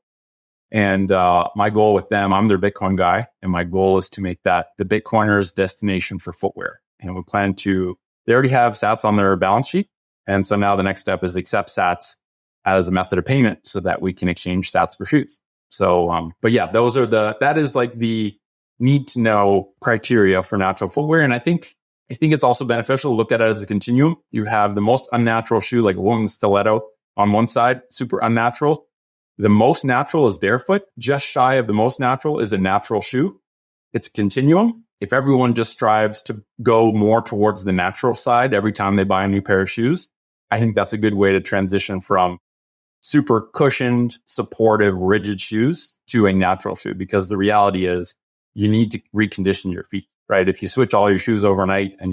And my goal with them, I'm their Bitcoin guy, and my goal is to make that the Bitcoiners' destination for footwear. And we plan to, they already have sats on their balance sheet. And so now the next step is accept sats as a method of payment so that we can exchange sats for shoes. So, but yeah, that is like the need to know criteria for natural footwear. And I think it's also beneficial to look at it as a continuum. You have the most unnatural shoe, like a woman's stiletto on one side, super unnatural. The most natural is barefoot. Just shy of the most natural is a natural shoe. It's a continuum. If everyone just strives to go more towards the natural side every time they buy a new pair of shoes, I think that's a good way to transition from super cushioned, supportive, rigid shoes to a natural shoe. Because the reality is you need to recondition your feet, right? If you switch all your shoes overnight and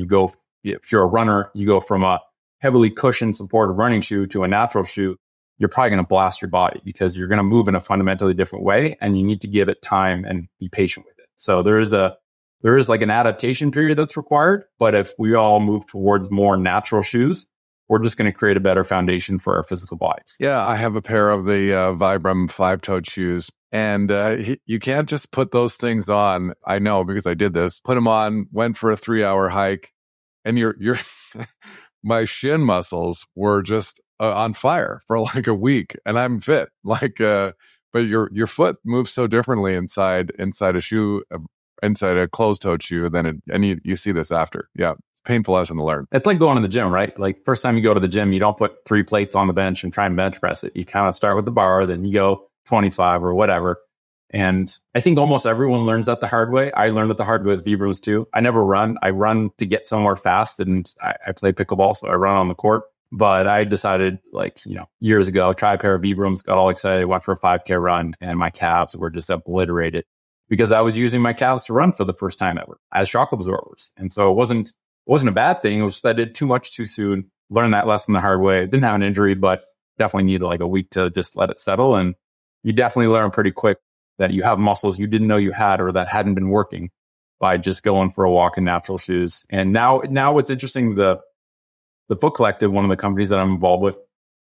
if you're a runner, you go from a heavily cushioned, supportive running shoe to a natural shoe, you're probably going to blast your body because you're going to move in a fundamentally different way, and you need to give it time and be patient with it. So there is like an adaptation period that's required. But if we all move towards more natural shoes, we're just going to create a better foundation for our physical bodies. Yeah, I have a pair of the Vibram 5-toed shoes, and you can't just put those things on. I know because I did this. Put them on, went for a 3-hour hike, and your my shin muscles were just on fire for like a week, and I'm fit. But your foot moves so differently inside a shoe, inside a closed-toed shoe, and you see this after. Yeah. Painful lesson to learn. It's like going to the gym, right? Like first time you go to the gym, you don't put 3 plates on the bench and try and bench press it. You kind of start with the bar, then you go 25 or whatever. And I think almost everyone learns that the hard way. I learned it the hard way with Vibrams too. I never run. I run to get somewhere fast, and I play pickleball, so I run on the court. But I decided years ago, try a pair of Vibrams, got all excited, went for a 5K run, and my calves were just obliterated because I was using my calves to run for the first time ever as shock absorbers. And so it wasn't a bad thing. It was just I did too much too soon. Learned that lesson the hard way. Didn't have an injury, but definitely needed like a week to just let it settle. And you definitely learn pretty quick that you have muscles you didn't know you had or that hadn't been working by just going for a walk in natural shoes. And now what's interesting, the Foot Collective, one of the companies that I'm involved with,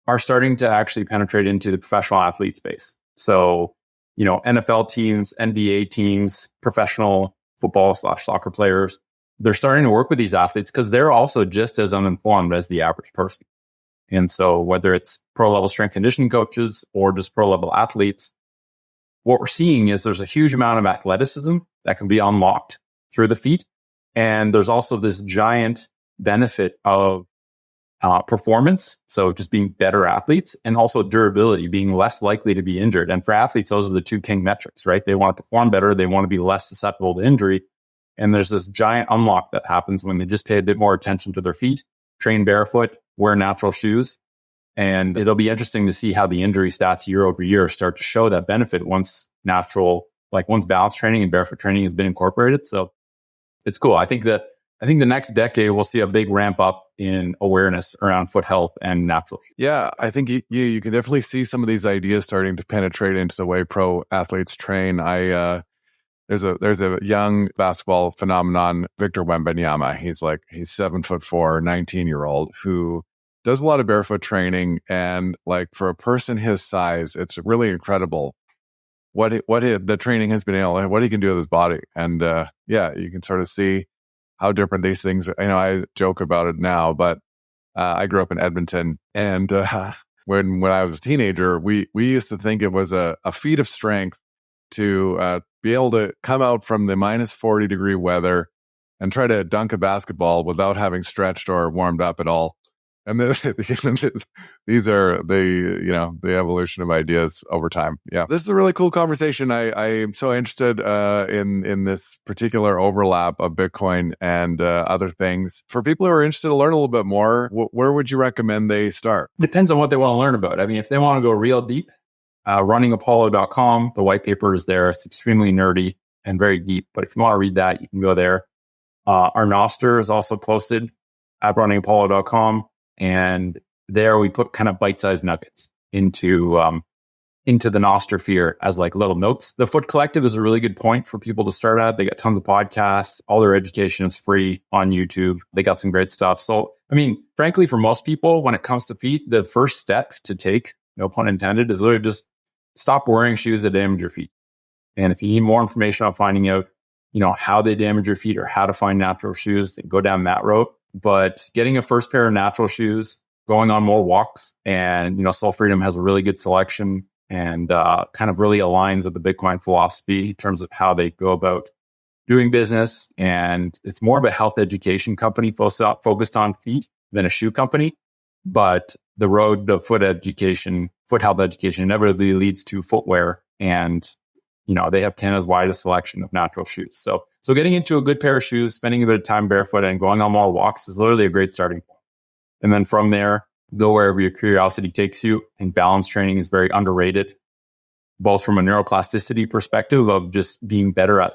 are starting to actually penetrate into the professional athlete space. So, NFL teams, NBA teams, professional football/soccer players, they're starting to work with these athletes because they're also just as uninformed as the average person. And so whether it's pro-level strength conditioning coaches or just pro-level athletes, what we're seeing is there's a huge amount of athleticism that can be unlocked through the feet. And there's also this giant benefit of performance. So just being better athletes, and also durability, being less likely to be injured. And for athletes, those are the two king metrics, right? They want to perform better. They want to be less susceptible to injury. And there's this giant unlock that happens when they just pay a bit more attention to their feet, train barefoot, wear natural shoes. And it'll be interesting to see how the injury stats year over year start to show that benefit once balance training and barefoot training has been incorporated. So it's cool. I think the next decade we'll see a big ramp up in awareness around foot health and natural shoes. Yeah, I think you can definitely see some of these ideas starting to penetrate into the way pro athletes train. There's a young basketball phenomenon, Victor Wembanyama. He's 7'4", 19-year-old who does a lot of barefoot training, and like for a person his size, it's really incredible what the training has been able, what he can do with his body. And you can sort of see how different these things. I joke about it now, but I grew up in Edmonton, and when I was a teenager, we used to think it was a feat of strength to be able to come out from the minus 40 degree weather and try to dunk a basketball without having stretched or warmed up at all. And these are the evolution of ideas over time. Yeah, this is a really cool conversation. I am so interested in this particular overlap of Bitcoin and other things. For people who are interested to learn a little bit more, where would you recommend they start? Depends on what they want to learn about. I mean, if they want to go real deep, runningapollo.com, the white paper is there. It's extremely nerdy and very deep. But if you want to read that, you can go there. Our Noster is also posted at runningapollo.com. And there we put kind of bite-sized nuggets into the Nostosphere as like little notes. The Foot Collective is a really good point for people to start at. They got tons of podcasts. All their education is free on YouTube. They got some great stuff. So, I mean, frankly, for most people, when it comes to feet, the first step to take, no pun intended, is literally just stop wearing shoes that damage your feet. And if you need more information on finding out, how they damage your feet or how to find natural shoes, then go down that road. But getting a first pair of natural shoes, going on more walks, and, Soul Freedom has a really good selection and kind of really aligns with the Bitcoin philosophy in terms of how they go about doing business. And it's more of a health education company focused on feet than a shoe company. But the road to foot health education inevitably leads to footwear. And, they have Canada's widest selection of natural shoes. So getting into a good pair of shoes, spending a bit of time barefoot and going on more walks is literally a great starting point. And then from there, go wherever your curiosity takes you. I think balance training is very underrated, both from a neuroplasticity perspective of just being better at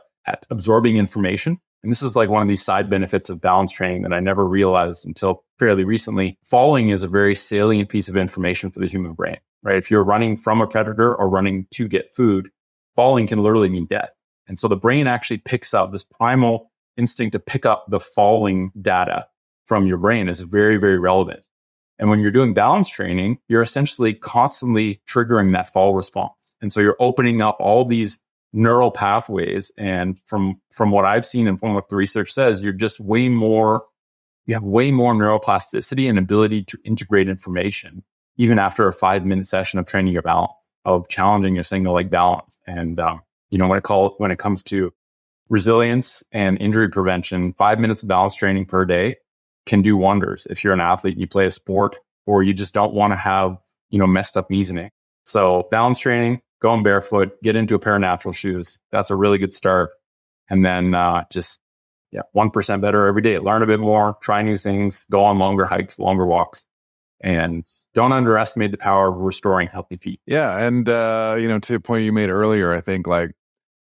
absorbing information. And this is like one of these side benefits of balance training that I never realized until fairly recently. Falling is a very salient piece of information for the human brain, right? If you're running from a predator or running to get food, falling can literally mean death. And so the brain actually picks up this primal instinct to pick up the falling data from your brain is very, very relevant. And when you're doing balance training, you're essentially constantly triggering that fall response. And so you're opening up all these neural pathways. And from what I've seen and from what the research says, you have way more neuroplasticity and ability to integrate information, even after a 5-minute session of training your balance, of challenging your single leg balance. And, when it comes to resilience and injury prevention, 5 minutes of balance training per day can do wonders if you're an athlete, you play a sport, or you just don't want to have, messed up knees and ankles. So balance training, going barefoot, get into a pair of natural shoes. That's a really good start. And then 1% better every day. Learn a bit more, try new things, go on longer hikes, longer walks. And don't underestimate the power of restoring healthy feet. Yeah. And, to a point you made earlier, I think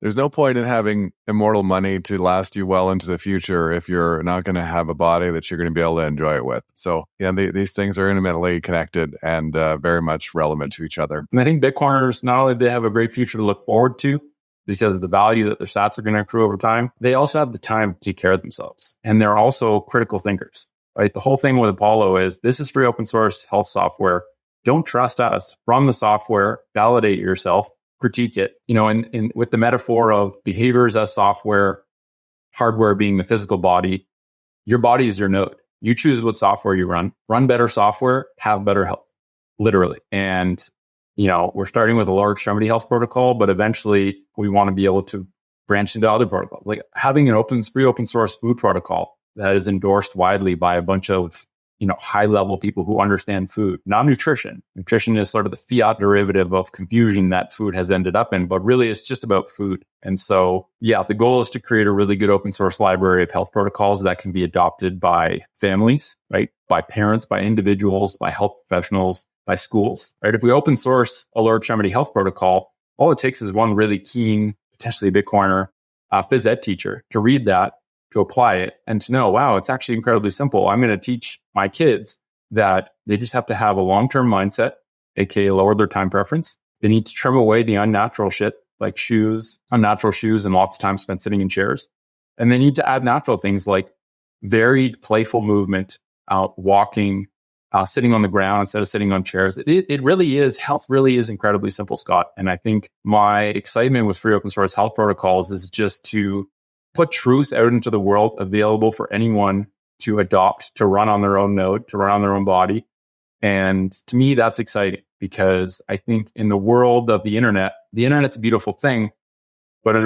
there's no point in having immortal money to last you well into the future if you're not going to have a body that you're going to be able to enjoy it with. So, these things are intimately connected and very much relevant to each other. And I think Bitcoiners, not only do they have a great future to look forward to because of the value that their sats are going to accrue over time, they also have the time to take care of themselves. And they're also critical thinkers. Right? The whole thing with Apollo is this is free open source health software. Don't trust us. Run the software, validate yourself, critique it. And with the metaphor of behaviors as software, hardware being the physical body, your body is your node. You choose what software you run better software, have better health, literally. And, we're starting with a lower extremity health protocol, but eventually we want to be able to branch into other protocols, like having an free open source food protocol that is endorsed widely by a bunch of, high level people who understand food, not nutrition. Nutrition is sort of the fiat derivative of confusion that food has ended up in, but really it's just about food. And so, the goal is to create a really good open source library of health protocols that can be adopted by families, right? By parents, by individuals, by health professionals, by schools, right? If we open source a lower extremity health protocol, all it takes is one really keen, potentially Bitcoiner, phys ed teacher to read that, to apply it, and to know, wow, it's actually incredibly simple. I'm going to teach my kids that they just have to have a long-term mindset, aka lower their time preference. They need to trim away the unnatural shit like unnatural shoes and lots of time spent sitting in chairs. And they need to add natural things like varied, playful movement, walking, sitting on the ground instead of sitting on chairs. It really is, health really is incredibly simple, Scott. And I think my excitement with free open source health protocols is just to put truth out into the world available for anyone to adopt, to run on their own node, to run on their own body. And to me, that's exciting because I think in the world of the internet's a beautiful thing, but in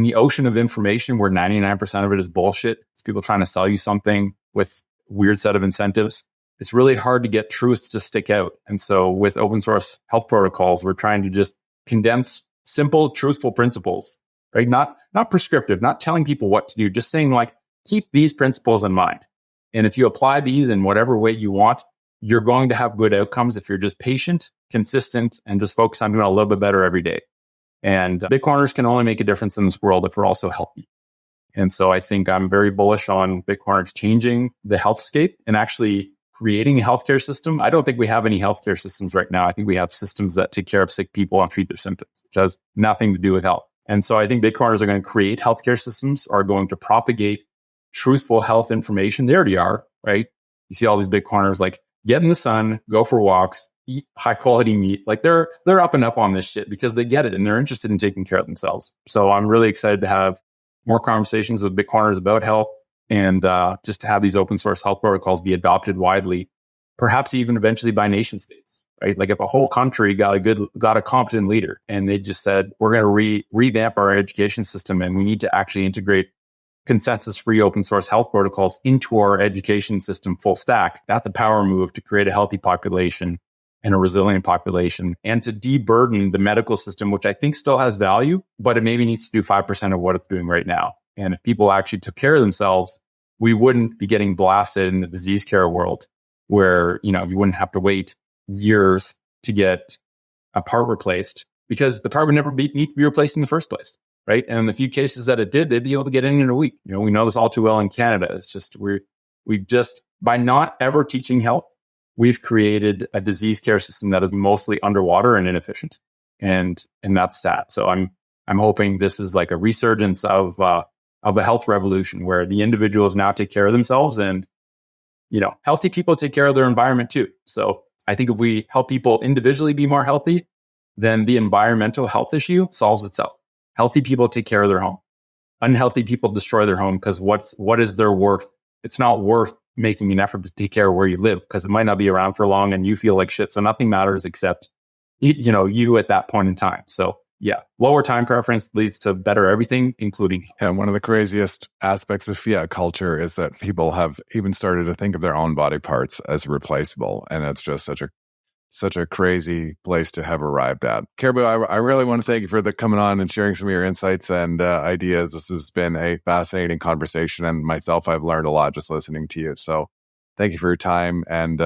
the ocean of information where 99% of it is bullshit, it's people trying to sell you something with weird set of incentives, it's really hard to get truths to stick out. And so with open source health protocols, we're trying to just condense simple, truthful principles, right? Not prescriptive, not telling people what to do, just saying like, keep these principles in mind. And if you apply these in whatever way you want, you're going to have good outcomes if you're just patient, consistent, and just focus on doing a little bit better every day. And Bitcoiners can only make a difference in this world if we're also healthy. And so I think I'm very bullish on Bitcoiners changing the healthscape and actually creating a healthcare system. I don't think we have any healthcare systems right now. I think we have systems that take care of sick people and treat their symptoms, which has nothing to do with health. And so I think Bitcoiners are going to create healthcare systems, are going to propagate truthful health information. They already are, right? You see all these Bitcoiners like get in the sun, go for walks, eat high quality meat. Like they're up and up on this shit because they get it and they're interested in taking care of themselves. So I'm really excited to have more conversations with Bitcoiners about health and just to have these open source health protocols be adopted widely, perhaps even eventually by nation states, right? Like if a whole country got a competent leader and they just said, we're going to revamp our education system and we need to actually integrate consensus-free open source health protocols into our education system full stack, that's a power move to create a healthy population and a resilient population and to deburden the medical system, which I think still has value, but it maybe needs to do 5% of what it's doing right now. And if people actually took care of themselves, we wouldn't be getting blasted in the disease care world where, you wouldn't have to wait years to get a part replaced because the part would never need to be replaced in the first place. Right. And in the few cases that it did, they'd be able to get in a week. We know this all too well in Canada. It's just, we've just, by not ever teaching health, we've created a disease care system that is mostly underwater and inefficient. And that's sad. So I'm hoping this is like a resurgence of a health revolution where the individuals now take care of themselves and, healthy people take care of their environment too. So I think if we help people individually be more healthy, then the environmental health issue solves itself. Healthy people take care of their home. Unhealthy people destroy their home because what is their worth? It's not worth making an effort to take care of where you live because it might not be around for long and you feel like shit. So nothing matters except, you at that point in time. So yeah, lower time preference leads to better everything, including. Yeah, one of the craziest aspects of fiat culture is that people have even started to think of their own body parts as replaceable. And it's just such a crazy place to have arrived at. Caribou, I really want to thank you for coming on and sharing some of your insights and ideas. This has been a fascinating conversation, and myself, I've learned a lot just listening to you. So thank you for your time and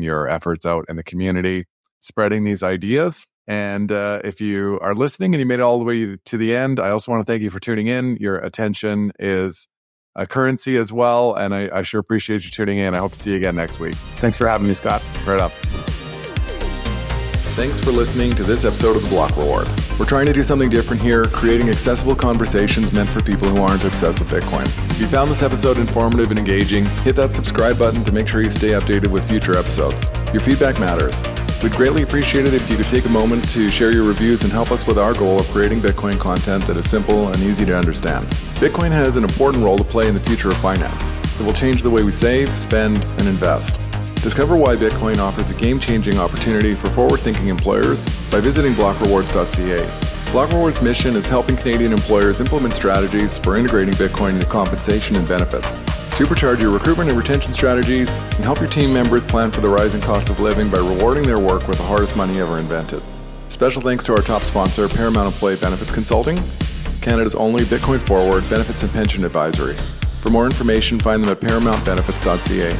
your efforts out in the community, spreading these ideas. And if you are listening and you made it all the way to the end, I also want to thank you for tuning in. Your attention is a currency as well, and I sure appreciate you tuning in. I hope to see you again next week. Thanks for having me, Scott. Right up. Thanks for listening to this episode of The Block Reward. We're trying to do something different here, creating accessible conversations meant for people who aren't obsessed with Bitcoin. If you found this episode informative and engaging, hit that subscribe button to make sure you stay updated with future episodes. Your feedback matters. We'd greatly appreciate it if you could take a moment to share your reviews and help us with our goal of creating Bitcoin content that is simple and easy to understand. Bitcoin has an important role to play in the future of finance. It will change the way we save, spend, and invest. Discover why Bitcoin offers a game-changing opportunity for forward-thinking employers by visiting blockrewards.ca. Block Rewards' mission is helping Canadian employers implement strategies for integrating Bitcoin into compensation and benefits, supercharge your recruitment and retention strategies, and help your team members plan for the rising cost of living by rewarding their work with the hardest money ever invented. Special thanks to our top sponsor, Paramount Employee Benefits Consulting, Canada's only Bitcoin forward benefits and pension advisory. For more information, find them at paramountbenefits.ca.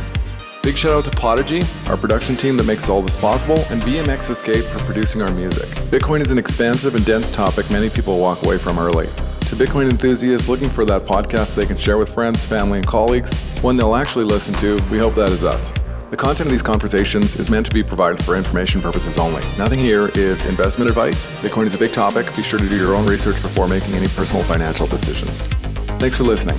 Big shout out to Podigy, our production team that makes all this possible, and BMX Escape for producing our music. Bitcoin is an expansive and dense topic many people walk away from early. To Bitcoin enthusiasts looking for that podcast they can share with friends, family, and colleagues, one they'll actually listen to, we hope that is us. The content of these conversations is meant to be provided for information purposes only. Nothing here is investment advice. Bitcoin is a big topic. Be sure to do your own research before making any personal financial decisions. Thanks for listening.